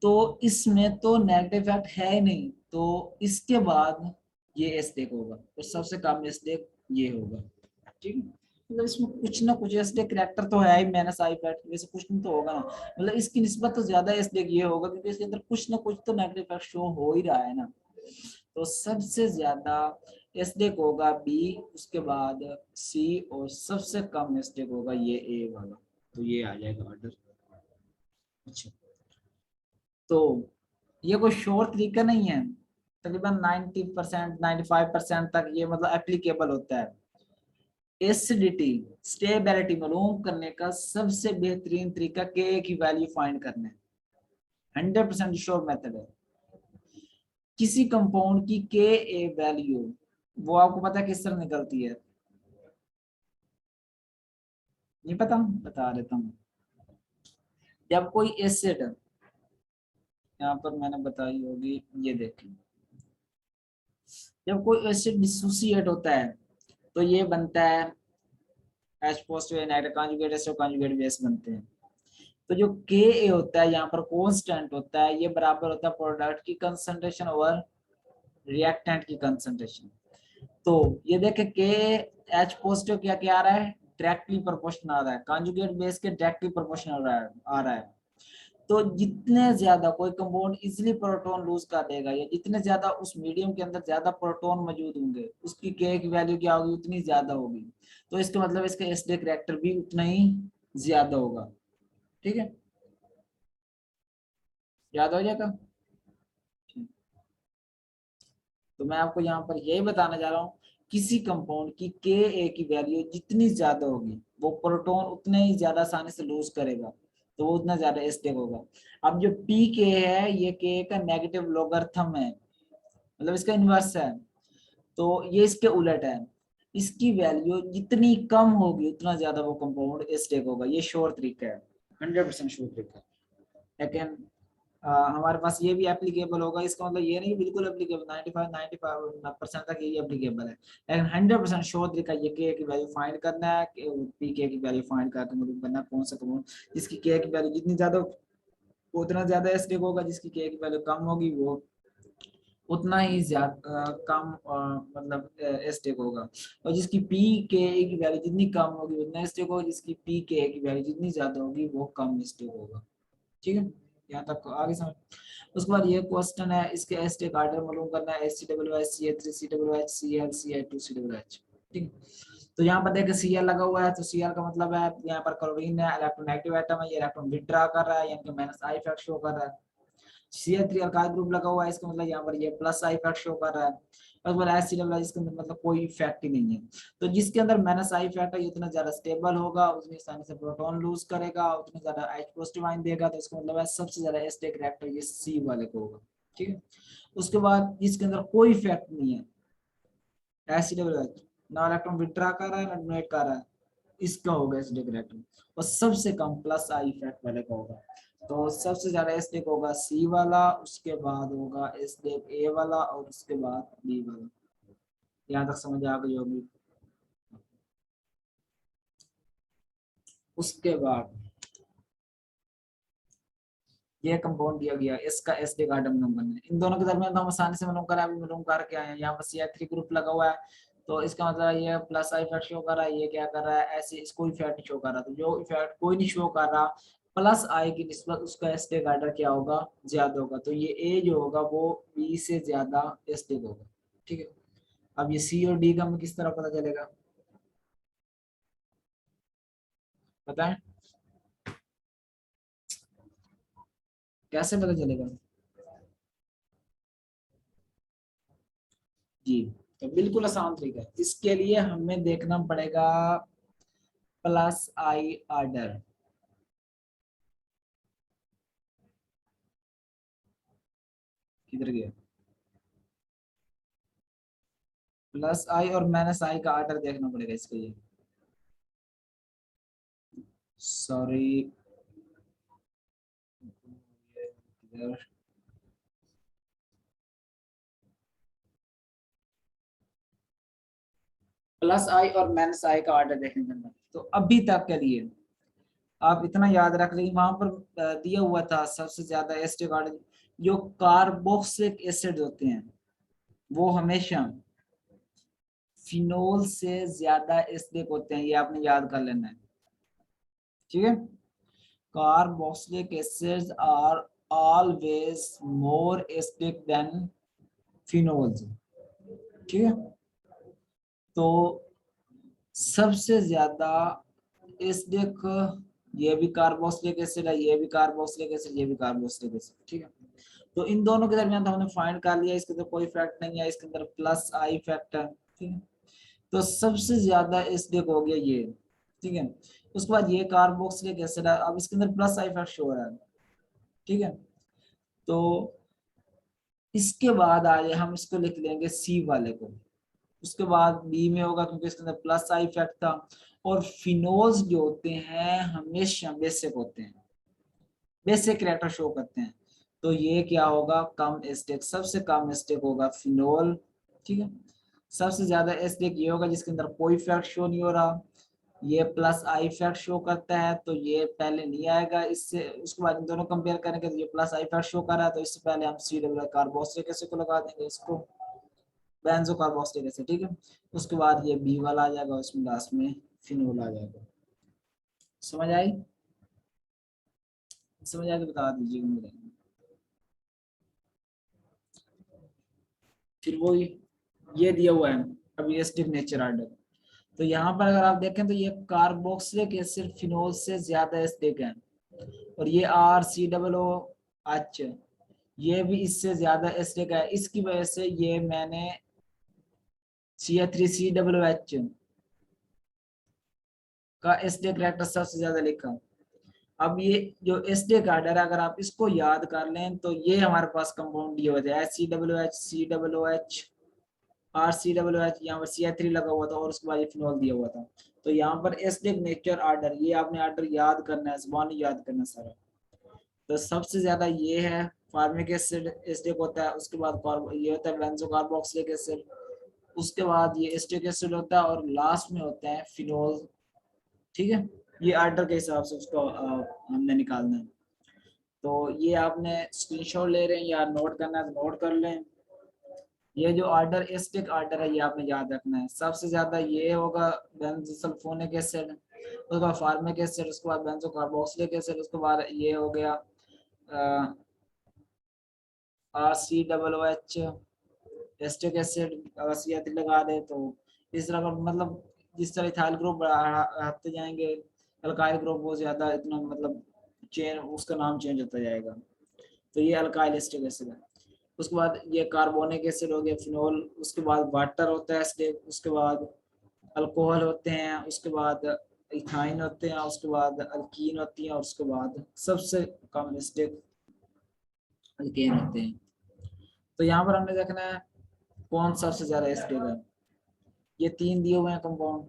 तो इसमें तो नेगेटिव इफेक्ट है ही नहीं, तो इसके बाद ये एस्टेक होगा, तो सबसे कम एस्टेक ये होगा, ठीक है। मतलब इसमें कुछ ना कुछ एस्टेक करेक्टर तो है ही माइनस आई इफेक्ट, वैसे कुछ नहीं तो होगा ना, मतलब इसकी निस्बत तो ज्यादा एस्टेक ये होगा क्योंकि इसके अंदर कुछ ना कुछ तो नेगेटिव इफेक्ट शो हो ही रहा है ना। तो सबसे ज्यादा एस्टेक होगा बी, उसके बाद सी, और सबसे कम एस्टेक होगा ये ए वाला, तो ये आ जाएगा ऑर्डर। अच्छा, तो ये कोई श्योर तरीका नहीं है, तकरीबन 90% 95% तक ये मतलब एप्लीकेबल होता है। एसिडिटी स्टेबिलिटी मालूम करने का सबसे बेहतरीन तरीका के की वैल्यू फाइंड करना है, 100% श्योर मेथड है। किसी कंपाउंड की के ए वैल्यू वो आपको पता है किस तरह निकलती है, नहीं पता, बता देता हूँ। जब कोई एसिड, यहाँ पर मैंने बताई होगी, ये देखिए, जब कोई एसिड डिसोसिएट होता है तो ये बनता है H positive nitrogen conjugate acid conjugate base बनते हैं। तो जो के ए होता है यहाँ पर कांस्टेंट होता है, ये बराबर होता है प्रोडक्ट की कंसंट्रेशन ओवर रिएक्टेंट की कंसंट्रेशन। तो ये देखे के एच पॉजिटिव क्या क्या आ रहा है, डायरेक्टली प्रोपोर्शनल आ रहा है, कॉन्जुगेट बेस के डायरेक्टली प्रोपोर्शनल आ रहा है। तो जितने ज्यादा कोई कंपाउंड इजिली प्रोटॉन लूज कर देगा या जितने ज्यादा उस मीडियम के अंदर ज्यादा प्रोटॉन मौजूद होंगे उसकी के की वैल्यू क्या होगी, उतनी ज्यादा होगी। तो इसका मतलब इसका एसिडिक रिएक्टर भी उतना ही ज्यादा होगा, ठीक है, याद हो जाएगा। तो मैं आपको यहाँ पर यही बताना चाह रहा हूँ किसी कंपाउंड की Ka की वैल्यू जितनी ज्यादा होगी वो प्रोटॉन उतने ही ज्यादा आसानी से लूज करेगा, तो वो उतना ज्यादा एस्टेक होगा। अब जो Pk है ये Ka का नेगेटिव लॉगरिथम है, मतलब इसका इनवर्स है, तो ये इसके उलट है। इसकी वैल्यू जितनी कम होगी उतना ज्यादा वो कंपाउंड एस्टेक होगा। ये श्योर तरीका है, 100% श्योर तरीका है। लेकिन हमारे पास ये भी एप्लीकेबल होगा, इसका मतलब ये नहीं बिल्कुल एप्लीकेबल, 95% तक ये एप्लीकेबल है, लेकिन 100% श्योर तरीका ये के की वैल्यू फाइंड करना है, पी के की वैल्यू फाइंड करके मतलब करना कौन सा कंपाउंड जिसकी के की वैल्यू जितनी ज्यादा उतना ज्यादा एस्टेक होगा, जिसकी के की वैल्यू कम होगी वो उतना ही ज्यादा कम मतलब एस्टेक होगा, और जिसकी पी के की वैल्यू जितनी कम होगी उतना एस्टेक होगा, जिसकी पी के की वैल्यू जितनी ज्यादा होगी वो कम एस्टेक होगा। ठीक है, यहाँ तक आगे समझ। उसके बाद ये क्वेश्चन है, इसके एस्टेक आर्डर मालूम करना है, HCOOH CH3COOH Cl Ci2COH। ठीक है, तो यहाँ पर देखिए Cl लगा हुआ है, तो Cl का मतलब है यहाँ पर क्लोरीन है, इलेक्ट्रोनेगेटिव एटम है, ये इलेक्ट्रॉन विथड्रॉ कर रहा है, यानी कि माइनस आई इफेक्ट शो कर रहा है। Cl3 अल्काइल ग्रुप लगा हुआ है, इसका मतलब यहाँ पर ये प्लस आई इफेक्ट शो कर रहा है। और बोला HCl इसके अंदर मतलब कोई इफेक्ट ही नहीं है, तो जिसके अंदर माइनस आई इफेक्ट है ये उतना ज्यादा स्टेबल होगा, उसमें आसानी से प्रोटॉन लूज करेगा, उतना ज्यादा H पॉजिटिव आयन देगा, तो इसका मतलब है सबसे ज्यादा एस्टेक रिएक्टर ये C वाले को होगा। ठीक है, उसके बाद जिसके अंदर कोई इफेक्ट नहीं है, HCl ना इलेक्ट्रॉन विथड्रॉ कर रहा है ना डोनेट कर रहा है, इसका होगा एस्टेक रिएक्टर, और सबसे कम प्लस आई इफेक्ट वाले का होगा। तो सबसे ज्यादा एस्टेक होगा C वाला, उसके बाद होगा एस्टेक A वाला, और उसके बाद B वाला। यहाँ तक समझ आ गई होगी। उसके बाद ये कंपाउंड दिया गया, इसका एस्टेक आइटम नंबर है, इन दोनों के दरमियान तो हम आसानी से मालूम करा, अभी मालूम करके आए हैं। यहाँ पर CH3 ग्रुप लगा हुआ है, तो इसका मतलब ये प्लस आई इफेक्ट शो कर रहा है, ये क्या कर रहा है ऐसे इसको इफेक्ट शो कर रहा है, तो जो इफेक्ट कोई नहीं शो कर रहा प्लस आई की निस्बत उसका एस्टेक आइटम क्या होगा, ज्यादा होगा, तो ये ए जो होगा वो बी से ज्यादा एस्टेक होगा। ठीक है, अब ये सी और डी का हमें किस तरह पता चलेगा, बताएं कैसे पता चलेगा। जी, तो बिल्कुल आसान तरीका है, इसके लिए हमें देखना पड़ेगा प्लस आई आर्डर। किधर गया, प्लस आई और माइनस आई का आर्डर देखना पड़ेगा इसके लिए। सॉरी, प्लस आई और माइनस आई का आर्डर देखने के अंदर, तो अभी तक के लिए आप इतना याद रख लेंगे, वहां पर दिया हुआ था सबसे ज्यादा एस्टिक आर्डर जो कार्बोक्सिलिक एसिड होते हैं वो हमेशा फिनोल से ज्यादा एसिडिक होते हैं, ये आपने याद कर लेना है। ठीक है, carboxylic acids are always more acidic than phenols. ठीक है, तो सबसे ज्यादा एसिडिक ये भी कार्बोक्सिलिक एसिड है, ये भी कार्बोक्सिलिक एसिड, ये भी कार्बोक्सिलिक एसिड। ठीक है, तो इन दोनों के दरमियान तो हमने फाइंड कर लिया, इसके अंदर कोई इफेक्ट नहीं है, इसके अंदर प्लस आई इफेक्ट है। ठीक है, तो सबसे ज्यादा एसिडिक हो गया ये। ठीक है, उसके बाद ये कार्बोक्सिलिक एसिड है, अब इसके अंदर प्लस आई इफेक्ट शो हो रहा है। ठीक है, तो इसके बाद आगे हम इसको लिख लेंगे सी वाले को, उसके बाद बी में होगा क्योंकि इसके अंदर प्लस आई इफेक्ट था। और फिनोल्स जो होते हैं हमेशा बेसिक होते हैं, बेसिक कैरेक्टर शो करते हैं, तो ये क्या होगा कम एस्टेक, सबसे कम एस्टेक होगा फिनोल। ठीक है, सबसे ज्यादा एस्टेक ये होगा जिसके अंदर कोई इफेक्ट शो नहीं हो रहा, ये प्लस आई इफेक्ट शो करता है तो ये पहले नहीं आएगा इससे, उसके बाद इन दोनों कंपेयर करेंगे तो ये प्लस आई इफेक्ट शो कर रहा है, तो इससे पहले हम सी डबल कार्बोक्सिलिक एसिड को लगा देंगे, इसको बेंजो कार्बोक्सिलिक एसिड। ठीक है, उसके बाद ये बी वाला आ जाएगा, उसमें लास्ट में फिनोल आ जाएगा। समझ आई, समझ आए तो बता दीजिएगा मुझे। फिर वो ये दिया हुआ है अभी एसिडिक नेचर आर्डर, तो यहाँ पर अगर आप देखें तो ये कार्बोक्सिलिक एसिड फिनोल से ज्यादा एसिडिक है, और ये RCOOH ये भी इससे ज्यादा एसिडिक है, इसकी वजह से ये मैंने CH3COOH का एसडे करैक्टर सबसे ज्यादा लिखा। अब ये जो एसडे कार्डर है, अगर आप इसको याद कर लें तो ये हमारे पास कंपाउंड दिया हुआ है COOH COOH RCOOH, यहाँ पर CH3 लगा हुआ था और उसके बाद ये फिनॉल दिया हुआ था। तो यहाँ पर एसडे नेचर आर्डर, ये आपने आर्डर याद करना है, जुबानी याद करना है सारा। तो सबसे ज्यादा ये है फार्मिक एसिड एस्टिक होता है, उसके बाद ये होता है बेंजो कार्बोक्सिलिक एसिड, उसके बाद ये एस्टिक एसिड होता है और लास्ट में होता है फिनोल। ठीक है, ये आर्डर के हिसाब से उसको हमने निकालना है। तो ये आपने स्क्रीनशॉट ले रहे हैं या नोट करना है तो नोट कर लें। ये जो आर्डर एस्टिक आर्डर है ये आपने याद रखना है। सबसे ज्यादा ये होगा बेंजोसल्फोनिक एसिड, उसके बाद फार्मिक एसिड, उसके बाद बेंजो कार्बोक्सिलिक एसिड, उसके बाद ये हो गया RCOOH एस्टिक एसिड। अगर CH लगा दे तो इस तरह का, मतलब जिस तरह इथाइल ग्रुप बढ़ाते जाएंगे, अल्काइल ग्रुप वो ज्यादा इतना मतलब चेन, उसका नाम चेंज होता जाएगा। तो ये अल्काइल एस्टिक एसिड है। उसके बाद ये कार्बोनिक एसिड हो गया फिनोल, उसके बाद वाटर होता है एस्टिक, उसके बाद अल्कोहल होते हैं, उसके बाद इथाइन होते हैं, उसके बाद अल्कीन होती है और उसके बाद सबसे कम एस्टिक अल्केन होते हैं। तो यहाँ पर हमने देखना है कौन सबसे ज्यादा एस्टिक है। ये तीन दिए हुए हैं कंपाउंड,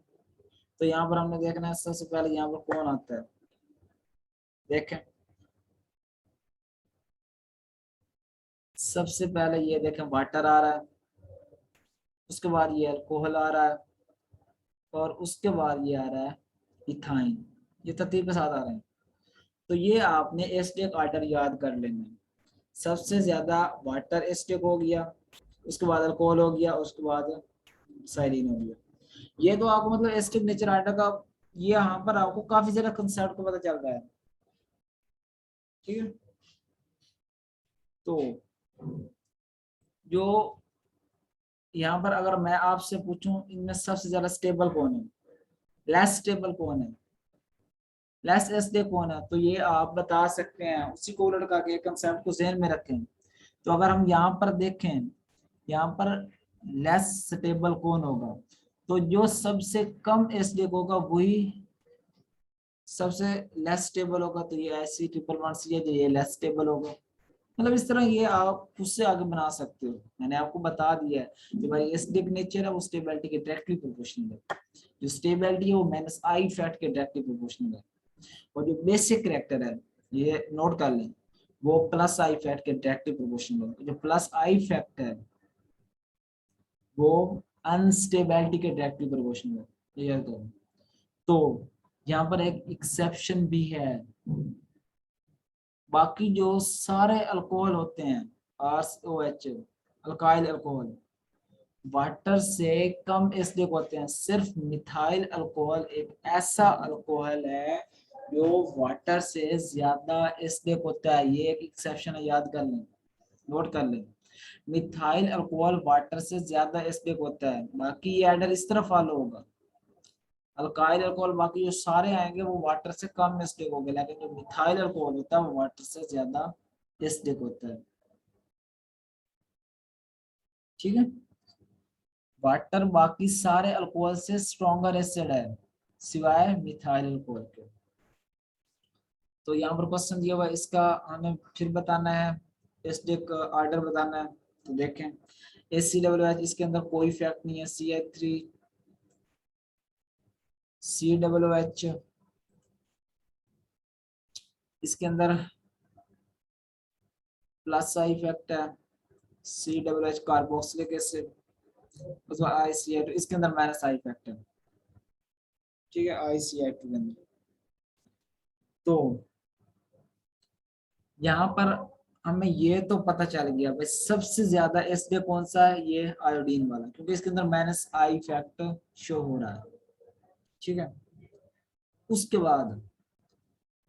तो यहाँ पर हमने देखना है सबसे पहले यहाँ पर कौन आता है। देखें सबसे पहले ये देखें वाटर आ रहा है, उसके बाद ये अल्कोहल आ रहा है और उसके बाद ये आ रहा है इथाइन। ये तरतीब के साथ आ रहे हैं। तो ये आपने एस्टिक ऑर्डर याद कर लेना है। सबसे ज्यादा वाटर एस्टिक हो गया, उसके बाद अल्कोहल हो गया, उसके बाद साइरिन हो गया। ये तो आपको मतलब एस्टिक नेचर ऑर्डर का, ये यहाँ पर आपको काफी ज्यादा कंसेप्ट को पता चल रहा है। ठीक है, तो जो यहाँ पर अगर मैं आपसे पूछूं इनमें सबसे ज्यादा स्टेबल कौन है, लेस स्टेबल कौन है, लेस एस्टिक कौन है, तो ये आप बता सकते हैं। उसी को लड़का के कंसेप्ट को जहन में रखें। तो अगर हम यहाँ पर देखें, यहाँ पर लेस स्टेबल कौन होगा, तो जो सबसे कम एस्टिक होगा वही सबसे लेस स्टेबल होगा। तो ये Ac111C है जो ये लेस स्टेबल होगा। मतलब इस तरह ये आप खुद से आगे बना सकते हो। मैंने आपको बता दिया है कि भाई एसिडिक नेचर है वो स्टेबिलिटी के डायरेक्टली प्रोपोर्शनल है। जो स्टेबिलिटी है वो माइनस आई फैक्ट के डायरेक्टली प्रोपोर्शनल है। और जो बेसिक करैक्टर है, ये नोट कर लें, वो प्लस आई फैक्ट के डायरेक्टली प्रोपोर्शनल है। जो प्लस आई फैक्ट है वो अनस्टेबिलिटी के डायरेक्टली प्रोपोर्शनल है। क्लियर करो। तो यहाँ पर एक एक्सेप्शन भी है। बाकी जो सारे अल्कोहल होते हैं ROH अल्काइल अल्कोहल वाटर से कम एसिडिक होते हैं। सिर्फ मिथाइल अल्कोहल एक ऐसा अल्कोहल है जो वाटर से ज्यादा एसिडिक होता है। ये एक एक्सेप्शन है, याद कर लें, नोट कर लें। मिथाइल अल्कोहल वाटर से ज्यादा एसिडिक होता है। बाकी ये एडर इस तरह फॉलो होगा, अल्काइल अल्कोहल बाकी जो सारे आएंगे वो वाटर से कम एसिडिक होंगे, लेकिन जो मिथाइल अल्कोहल होता है वो वाटर से ज्यादा एसिडिक होता है। ठीक है, वाटर बाकी सारे अल्कोहल से स्ट्रॉन्गर एसिड है सिवाय मिथाइल अल्कोहल के। तो यहाँ पर क्वेश्चन दिया हुआ है, इसका हमें फिर बताना है, एसिडिक ऑर्डर बताना है। तो देखें ACOOH, इसके अंदर कोई फैक्ट नहीं है। CH3COOH, इसके अंदर प्लस आई फैक्ट है। COOH कार्बोक्सिलिक एसिड, उसके बाद ICI2, इसके अंदर माइनस आई फैक्ट है। ठीक है, ICI2 के अंदर। तो यहाँ पर हमें ये तो पता चल गया भाई सबसे ज्यादा एसिड कौन सा है, ये आयोडीन वाला, क्योंकि इसके अंदर माइनस आई फैक्ट शो हो रहा है। ठीक है, उसके बाद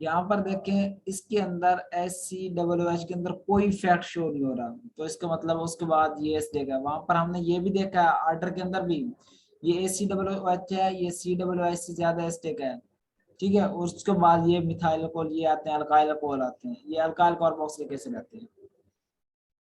यहाँ पर देखें इसके अंदर SCOOH के अंदर कोई फैक्ट शो नहीं हो रहा, तो इसका मतलब उसके बाद ये एसिड है। वहां पर हमने ये भी देखा है आर्डर के अंदर भी, ये ACOOH है, ये COOH से ज्यादा एसिड है। ठीक है, और उसके बाद ये मिथाइल अल्कोहल, ये आते हैं अल्काइल अल्कोहल आते हैं, ये अल्काइल कार्बोक्सिलिक एसिड आते हैं।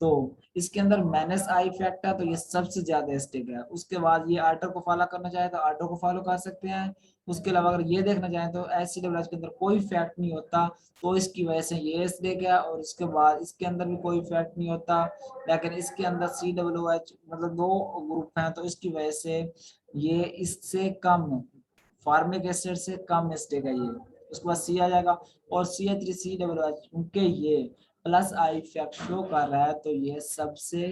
तो इसके अंदर माइनस आई इफेक्ट है, तो ये सबसे ज्यादा एसिडिक है। उसके बाद ये आर्डर को फॉलो करना चाहे तो आर्डर को फॉलो कर सकते हैं। उसके अलावा अगर ये देखना चाहें तो एसिड के अंदर कोई फैक्ट नहीं होता, तो इसकी वजह से ये एसिडिक है। और इसके बाद इसके अंदर भी कोई फैक्ट नहीं होता, लेकिन इसके अंदर COOH मतलब दो ग्रुप हैं, तो इसकी वजह से ये इससे कम, फार्मिक एसिड से कम एसिडिक है ये। उसके बाद सी आ जाएगा, और CH3COOH उनके ये प्लस आई इफेक्ट शो कर रहा है, तो ये सबसे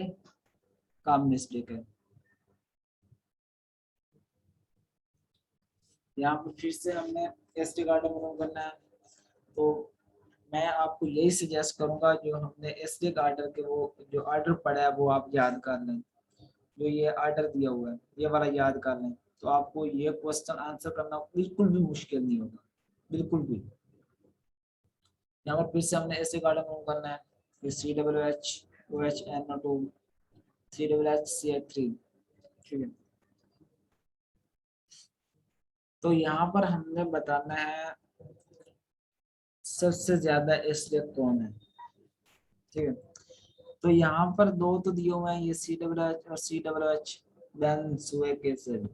कम मिस्टेक है। यहाँ पर फिर से हमने एसडी कार्ड मूव करना है, तो मैं आपको यही सजेस्ट करूंगा, जो हमने एसडी कार्ड के वो जो ऑर्डर पड़ा है वो आप याद कर लें। जो ये ऑर्डर दिया हुआ है ये वाला याद कर लें, तो आपको ये क्वेश्चन आंसर करना बिल्कुल भी मुश्किल नहीं होगा, बिल्कुल भी। यहाँ पर फिर से हमने एसडी कार्ड मूव करना है, फिर COOH OH NO2 COOH CH3, ठीक है। तो यहाँ पर हमने बताना है सबसे ज्यादा एसिडिक कौन है, ठीक है। तो यहाँ पर दो तो दिए हुए हैं, ये COOH और COOH बेंजोइक एसिड,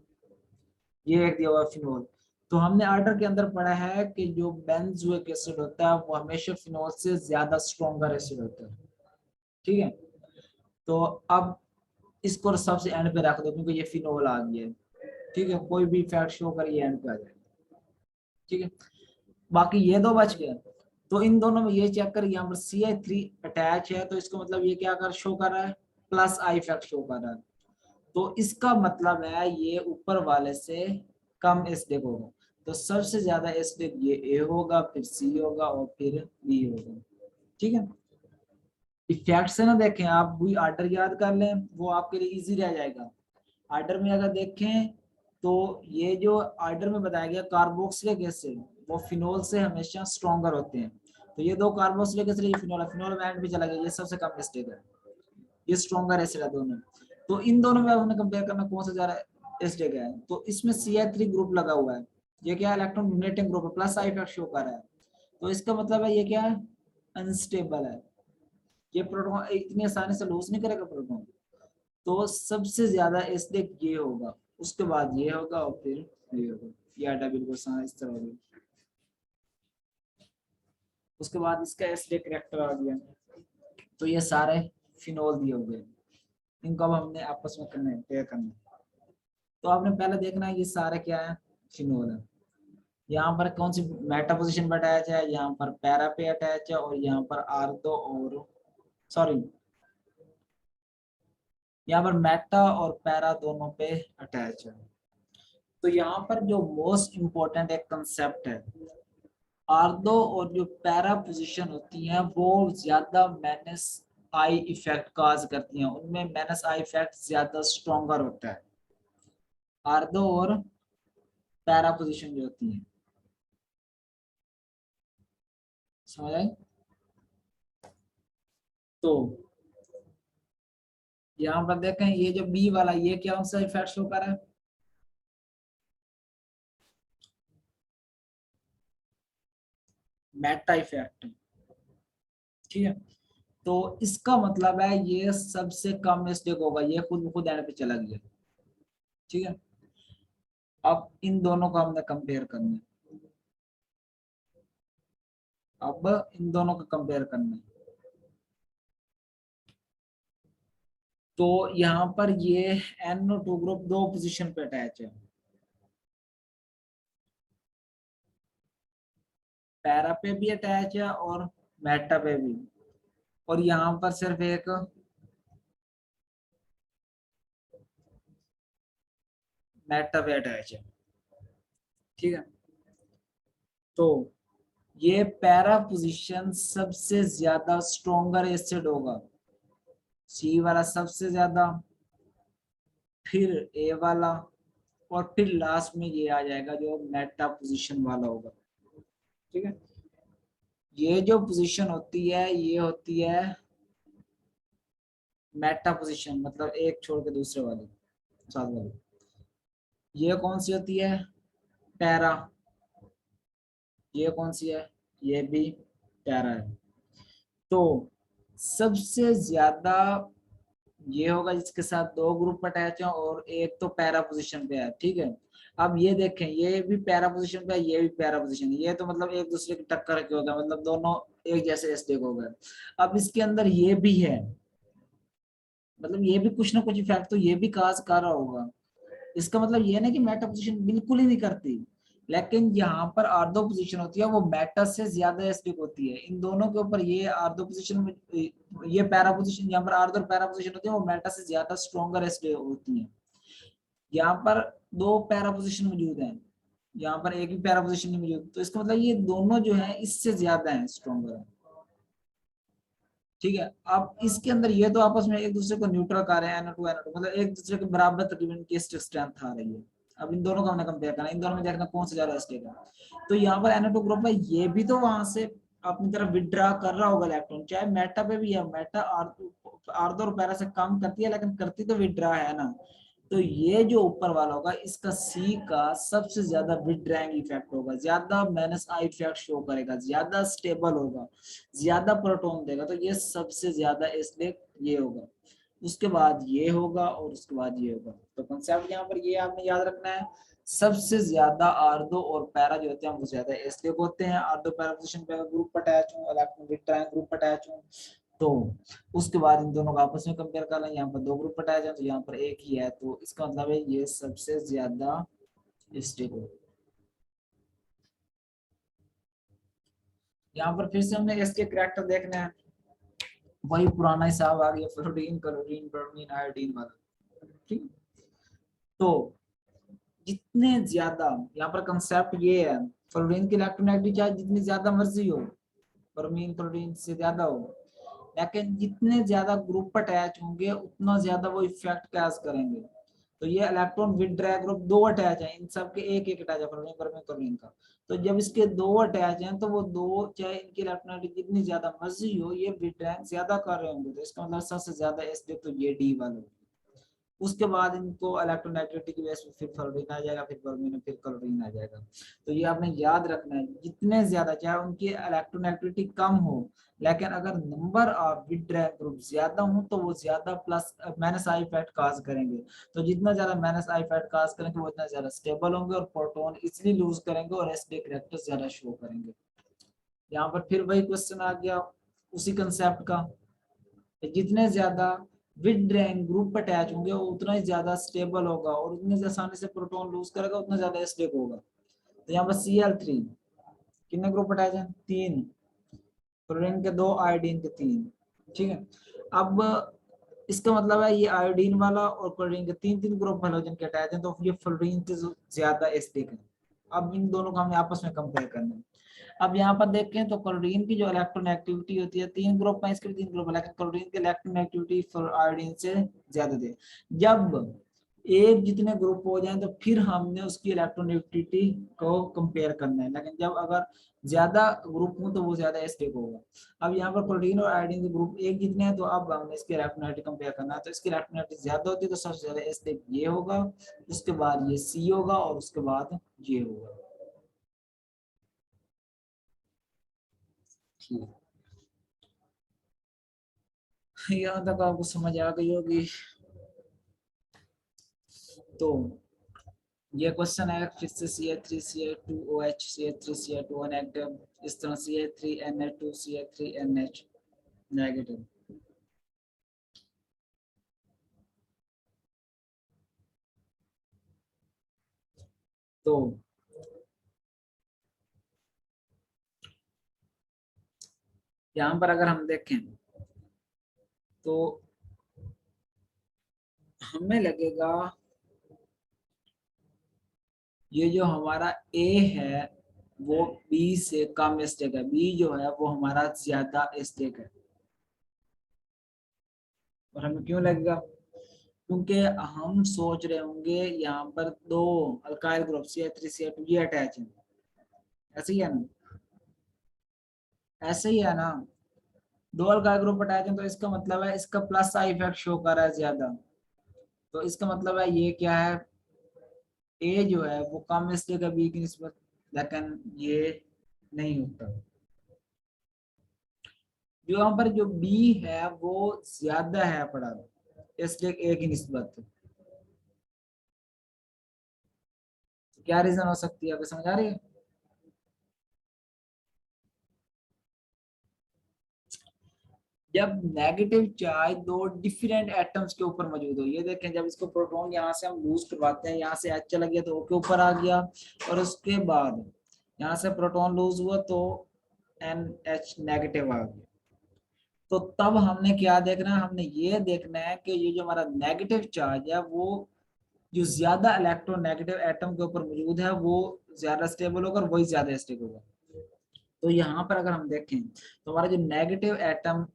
ये एक दिया हुआ है फिनोल। तो हमने आर्डर के अंदर पढ़ा है कि जो बेंजोइक एसिड होता है वो हमेशा फिनोल से ज्यादा स्ट्रॉन्गर एसिड होता है, ठीक है। तो अब इसको सबसे एंड पे रख दो, क्योंकि ये फिनोल आ गया है, ठीक है। कोई भी फैक्ट शो कर ये एंड पे आ जाएगा, ठीक है। बाकी ये दो बच गए, तो इन दोनों में ये चेक कर, यहाँ पर CH3 अटैच है, तो इसको मतलब ये क्या कर शो कर रहा है, प्लस आई इफेक्ट शो कर रहा है। तो इसका मतलब है ये ऊपर वाले से कम एसिडिक होगा। तो सबसे ज्यादा एसिडिक ये ए होगा, फिर सी होगा और फिर बी होगा, ठीक है। इफेक्ट से ना देखें आप, वही आर्डर याद कर लें, वो आपके लिए इजी रह जाएगा। आर्डर में अगर देखें तो ये जो आर्डर में बताया गया कार्बोक्सिलिक एसिड वो फिनोल से हमेशा स्ट्रॉन्गर होते हैं। तो ये दो कार्बोक्सिलिक एसिड, ये फिनोल है, फिनोल में एंड पे चला गया, ये सबसे कम एसिडिक है, ये स्ट्रॉन्गर एसिड है दोनों। तो इन दोनों में अब हमने कंपेयर करना कौन सा ज्यादा एसिडिक है, तो इसमें CH3 ग्रुप लगा हुआ है, ये क्या है, इलेक्ट्रॉन डोनेटिंग ग्रुप है, प्लस आई इफेक्ट शो कर रहा है। तो इसका मतलब है ये क्या है, अनस्टेबल है, ये प्रोटॉन इतनी आसानी से लूज नहीं करेगा प्रोटॉन। तो सबसे ज्यादा एसिडिक ये होगा, उसके बाद ये होगा और फिर ये होगा, ये आटा बिल्कुल इस तरह होगा। उसके बाद इसका एसिडिक करेक्टर आ गया, तो ये सारे फिनोल दिए हुए हैं, इनको अब हमने आपस में करना है, पेयर करना है। तो आपने पहले देखना है ये सारे क्या है, फिनोल है। यहाँ पर कौन सी मेटा पोजीशन पर अटैच है, यहाँ पर पैरा पे अटैच है, और यहाँ पर आर्थो और सॉरी यहाँ पर मेटा और पैरा दोनों पे अटैच है। तो यहाँ पर जो मोस्ट इम्पोर्टेंट एक कंसेप्ट है, आर्थो और जो पैरा पोजीशन होती हैं वो ज्यादा माइनस आई इफेक्ट काज करती हैं, उनमें माइनस आई इफेक्ट ज्यादा स्ट्रॉन्गर होता है, आर्थो और पैरा पोजीशन जो होती है, समझ आए। तो यहाँ पर देखें ये जो बी वाला ये क्या सा इफेक्ट शो कर रहा है, मेटा इफेक्ट, ठीक है। तो इसका मतलब है ये सबसे कम मिस्टेक होगा, ये खुद ब खुद एंड पे चला गया, ठीक है। अब इन दोनों को हमने कंपेयर करना है, अब इन दोनों को कंपेयर करना है। तो यहाँ पर ये NO2 ग्रुप दो पोजीशन पे अटैच है, पैरा पे भी अटैच है और मेटा पे भी, और यहाँ पर सिर्फ एक मेटा पे अटैच है, ठीक है। तो ये पैरा पोजीशन सबसे ज्यादा स्ट्रॉन्गर एसिड होगा, सी वाला सबसे ज्यादा, फिर ए वाला, और फिर लास्ट में ये आ जाएगा जो मेटा पोजीशन वाला होगा, ठीक है। ये जो पोजीशन होती है ये होती है मेटा पोजीशन, मतलब एक छोड़ के दूसरे वाली, साथ वाली। ये कौन सी होती है, पैरा। ये कौन सी है, ये भी पैरा है। तो सबसे ज्यादा ये होगा जिसके साथ दो ग्रुप अटैच हैं और एक तो पैरा पोजीशन पे है, ठीक है। अब ये देखें, ये भी पैरा पोजीशन पे है, ये भी पैरा पोजीशन है, ये तो मतलब एक दूसरे की टक्कर के हो गया, मतलब दोनों एक जैसे स्टेक हो गए। अब इसके अंदर ये भी है, मतलब ये भी कुछ ना कुछ इफेक्ट तो ये भी काज कर रहा होगा। इसका मतलब ये ना कि मेटा पोजीशन बिल्कुल ही नहीं करती, लेकिन यहाँ पर आर्दो पोजीशन होती है वो मेटा से ज्यादा एस्टिक होती है। इन दोनों के ऊपर ये आर्दो पोजीशन में, ये पैरा पोजीशन, यहाँ पर आर्दो और पैरा पोजीशन होती है वो मेटा से ज्यादा स्ट्रॉन्गर एस्टिक होती है। यहाँ पर दो पैरा पोजीशन मौजूद हैं, यहाँ पर एक भी पैरा पोजीशन नहीं मौजूद, तो इसका मतलब ये दोनों जो है इससे ज्यादा है, स्ट्रॉन्गर है, ठीक है। अब इसके अंदर ये तो आपस में एक दूसरे को न्यूट्रल कर रहे हैं, NO2 NO2 मतलब एक दूसरे के बराबर तकरीबन की स्ट्रेंथ आ रही है। अब इन दोनों का हमने कंपेयर करना, इन दोनों में देखना कौन सा ज्यादा स्टेबल है। तो यहाँ पर NO2 ग्रुप है, ये भी तो वहां से अपनी तरफ विड्रा कर रहा होगा इलेक्ट्रॉन, चाहे मेटा पे भी है, मेटा आर्दो और पैरा से कम करती है लेकिन करती तो विड्रा है ना। तो ये जो ऊपर वाला होगा इसका सी का सबसे ज्यादा विड्रैंग इफेक्ट होगा, ज्यादा माइनस आई इफेक्ट शो करेगा, ज्यादा स्टेबल होगा, ज्यादा प्रोटॉन देगा, तो ये सबसे ज्यादा इसलिए ये होगा। उसके बाद ये होगा और उसके बाद ये होगा। तो कंसेप्ट यहाँ पर ये आपने याद रखना है, सबसे ज्यादा आर्दो और पैरा जो होते हैं वो ज्यादा एस्टेक होते हैं। आर्दो पैरा पोजीशन पे ग्रुप अटैच हो, इलेक्ट्रॉन विड्रैंग ग्रुप अटैच हो, तो उसके बाद इन दोनों को आपस में कंपेयर कर लें, यहाँ पर दो ग्रुप हटाया जाए तो यहाँ पर एक ही है, तो इसका मतलब है ये सबसे ज्यादा स्टेबल। यहाँ पर फिर से हमने इसके करैक्टर देखना है, वही पुराना हिसाब आ गया, फ्लोरीन क्लोरीन ब्रोमीन आयोडीन वाला, ठीक। तो जितने ज्यादा, यहाँ पर कंसेप्ट ये है, फ्लोरीन की इलेक्ट्रोनेगेटिव चार्ज जितनी ज्यादा मर्जी हो, ब्रोमीन क्लोरीन से ज्यादा हो, लेकिन जितने ज्यादा ग्रुप अटैच होंगे उतना ज्यादा वो इफेक्ट कैच करेंगे। तो ये इलेक्ट्रॉन विड्रॉ ग्रुप दो अटैच है, इन सब के एक एक अटैच है फ्लोरीन ब्रोमीन क्लोरीन का। तो जब इसके दो अटैच हैं तो वो दो, चाहे इनकी इलेक्ट्रोनेगेटिव जितनी ज्यादा मर्जी हो, ये विड्रॉ ज्यादा कर रहे होंगे, तो इसका मतलब सबसे ज्यादा एस्टेट तो ये डी वाला। उसके बाद इनको इलेक्ट्रोनेगेटिविटी की बेस पे फिर फ्लोरीन आ जाएगा, फिर ब्रोमीन, फिर क्लोरीन आ जाएगा। तो ये आपने याद रखना है, जितने ज्यादा चाहे उनकी इलेक्ट्रोनेगेटिविटी कम हो, लेकिन अगर नंबर ऑफ विड्रॉ ग्रुप ज्यादा हो तो वो ज्यादा प्लस माइनस आई इफेक्ट काज करेंगे। तो जितना ज्यादा माइनस आई इफेक्ट काज करेंगे वो इतना ज्यादा स्टेबल होंगे और प्रोटॉन इजिली लूज करेंगे और एसडी करैक्टर ज्यादा शो करेंगे। यहाँ पर फिर वही क्वेश्चन आ गया उसी कंसेप्ट का, जितने ज्यादा विड्रॉइंग ग्रुप अटैच होंगे वो उतना ही ज्यादा स्टेबल होगा और उतने आसानी से प्रोटॉन लूज करेगा, उतना ज्यादा स्टेबल होगा। तो यहाँ पर Cl3 कितने ग्रुप अटैच हैं, तीन, क्लोरीन के दो, आयोडीन के तीन, ठीक है। अब इसका मतलब है ये आयोडीन वाला और क्लोरीन के तीन तीन ग्रुप हेलोजन के अटैच हैं, तो ये फ्लोरीन से ज्यादा एसिडिक है। अब इन दोनों को हमें आपस में कंपेयर करना है। अब यहाँ पर देखें तो क्लोरीन की जो इलेक्ट्रोनेगेटिविटी होती है, तीन ग्रुप है इसके, तीन ग्रुप है, लेकिन क्लोरीन की इलेक्ट्रोनेगेटिविटी आयोडीन से ज्यादा थी। जब एक जितने ग्रुप हो जाए तो फिर हमने उसकी इलेक्ट्रोनेगेटिविटी को कंपेयर करना है, लेकिन जब अगर ज्यादा ग्रुप हो तो वो ज्यादा एस्टेक होगा। अब यहाँ पर क्लोरीन और आयोडीन के ग्रुप एक जितने हैं, तो अब हमने इसकी इलेक्ट्रोनेगेटिविटी कंपेयर करना है, तो इसकी इलेक्ट्रोनेगेटिविटी ज्यादा होती है तो सबसे ज्यादा एस्टेक ये होगा, उसके बाद ये सी होगा और उसके बाद ये होगा, ठीक। यहाँ तक आपको समझ आ गई होगी। तो ये क्वेश्चन है फिर से CH3CH2OH CH3CH2 नेगेटिव, इस तरह CH3NH2 CH3NH नेगेटिव। तो यहाँ पर अगर हम देखें तो हमें लगेगा ये जो हमारा A है वो B से कम स्टेक है, B जो है वो हमारा ज्यादा स्टेक है। और हमें क्यों लगेगा, क्योंकि हम सोच रहे होंगे यहाँ पर दो अल्काइल ग्रुप CH3CH2 ये अटैच है, ऐसे ही है ना, ऐसे ही है ना। दो अल्काइल ग्रुप अटैच है तो इसका मतलब है इसका प्लस आई इफेक्ट शो कर रहा है ज्यादा, तो इसका मतलब है ये क्या है, ए जो है वो कम स्टेक है बी की निस्बत, लेकिन ये नहीं होता। जो यहाँ पर जो बी है वो ज्यादा है पड़ा, इसलिए ए की निस्बत। क्या रीजन हो सकती है, आपको समझ आ रही है? जब नेगेटिव चार्ज दो डिफरेंट एटम्स के ऊपर मौजूद हो, ये देखें जब इसको प्रोटॉन यहाँ से हम लूज करवाते हैं, यहाँ से एच चला गया तो ओ के ऊपर आ गया, और उसके बाद यहाँ से प्रोटॉन लूज हुआ तो एन एच नेगेटिव आ गया। तो तब हमने क्या देखना है, हमने ये देखना है कि ये जो हमारा नेगेटिव चार्ज है वो जो ज्यादा इलेक्ट्रोनेगेटिव एटम के ऊपर मौजूद है वो ज्यादा स्टेबल होगा और वही ज्यादा स्टेबल होगा। तो यहाँ पर अगर हम देखें तो हमारा जो नेगेटिव एटम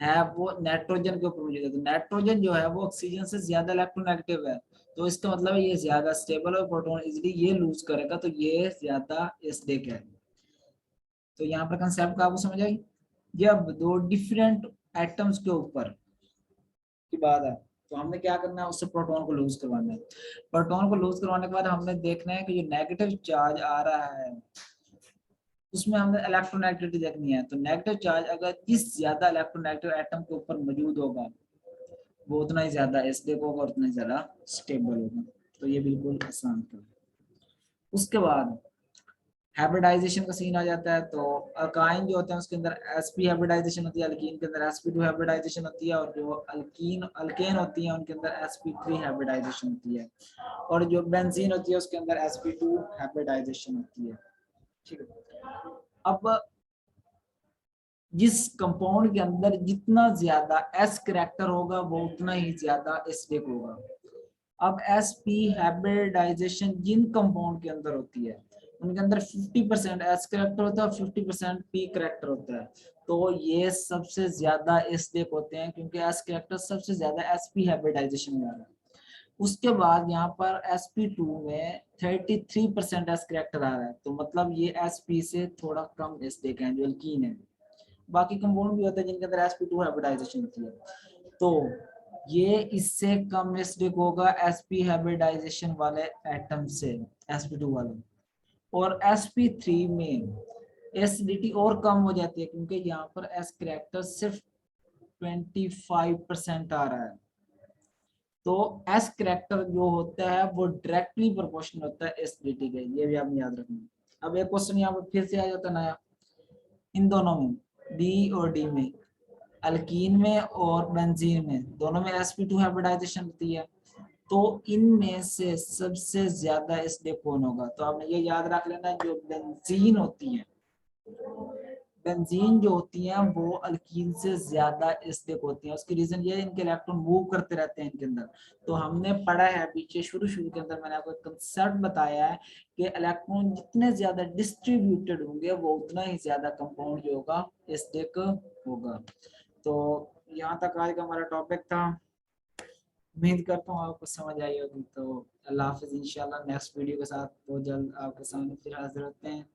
है वो नाइट्रोजन के ऊपर मौजूद है, तो नाइट्रोजन जो है वो ऑक्सीजन से ज्यादा इलेक्ट्रोनेगेटिव है, तो इसका मतलब है ये ज्यादा स्टेबल और प्रोटॉन इजिली ये लूज करेगा, तो ये ज्यादा एसिडिक है। तो यहाँ पर कंसेप्ट का आपको समझ आई, जब दो डिफरेंट एटम्स के ऊपर की बात है तो हमने क्या करना है, उससे प्रोटॉन को लूज करवाना है। प्रोटॉन को लूज करवाने के बाद हमने देखना है कि जो नेगेटिव चार्ज आ रहा है उसमें हमने इलेक्ट्रोनेगेटिविटी देखनी है। तो नेगेटिव चार्ज अगर जिस ज्यादा इलेक्ट्रोनेगेटिव एटम के ऊपर मौजूद होगा वो उतना ही ज्यादा एसिडिक होगा और उतना ही ज्यादा स्टेबल होगा। तो ये बिल्कुल आसान था। उसके बाद हाइब्रिडाइजेशन का सीन आ जाता है। तो अल्काइन जो होते हैं उसके अंदर sp हाइब्रिडाइजेशन होती है, अल्कीन के अंदर sp2 हाइब्रिडाइजेशन होती है, और जो अल्कीन अल्केन होती है उनके अंदर sp3 हाइब्रिडाइजेशन होती है, और जो बेंजीन होती है उसके अंदर sp2 हाइब्रिडाइजेशन होती है। ठीक है। अब जिस कंपाउंड के अंदर जितना ज्यादा एस करेक्टर होगा वो उतना ही ज्यादा एसिडिक होगा। अब sp हाइब्रिडाइजेशन जिन कंपाउंड के अंदर होती है उनके अंदर 50% एस करेक्टर होता है और 50% पी करेक्टर होता है, तो ये सबसे ज्यादा एसिडिक होते हैं क्योंकि एस करेक्टर सबसे ज्यादा sp हाइब्रिडाइजेशन में आ रहा है। उसके बाद यहाँ पर sp2 में 33% एस करेक्टर आ रहा है, तो मतलब ये sp से थोड़ा कम एसिडिक है जो अल्कीन है। बाकी कंपाउंड भी होते हैं जिनके अंदर sp2 हाइब्रिडाइजेशन होती है, तो ये इससे कम एसिडिक होगा sp हाइब्रिडाइजेशन वाले एटम से, sp2 वाले। और sp3 में एसिडिटी और कम हो जाती है क्योंकि यहाँ पर एस करेक्टर सिर्फ 25% आ रहा है। तो एस करेक्टर जो होता है वो डायरेक्टली प्रोपोर्शनल होता है एसिडिटी के, ये भी आपने याद रखना। अब एक क्वेश्चन यहाँ पर फिर से आ जाता है नया, इन दोनों में डी और डी में, अल्कीन में और बेंजीन में, दोनों में sp2 हाइब्रिडाइजेशन होती है, तो इनमें से सबसे ज्यादा एसिडिक कौन होगा? तो आपने ये याद रख लेना, जो बेंजीन होती है, बेंजीन जो होती है वो अल्कीन से ज्यादा एसिडिक होती है। उसकी रीजन ये है इनके इलेक्ट्रॉन मूव करते रहते हैं इनके अंदर। तो हमने पढ़ा है पीछे शुरू शुरू के अंदर, मैंने आपको एक कंसेप्ट बताया है कि इलेक्ट्रॉन जितने ज्यादा डिस्ट्रीब्यूटेड होंगे वो उतना ही ज्यादा कंपाउंड जो होगा एसिडिक होगा। तो यहाँ तक आज का हमारा टॉपिक था। उम्मीद करता हूँ आपको समझ आई होगी। तो अल्लाह हाफिज, इंशाल्लाह नेक्स्ट वीडियो के साथ बहुत जल्द आपके सामने फिर हाजिर होते हैं।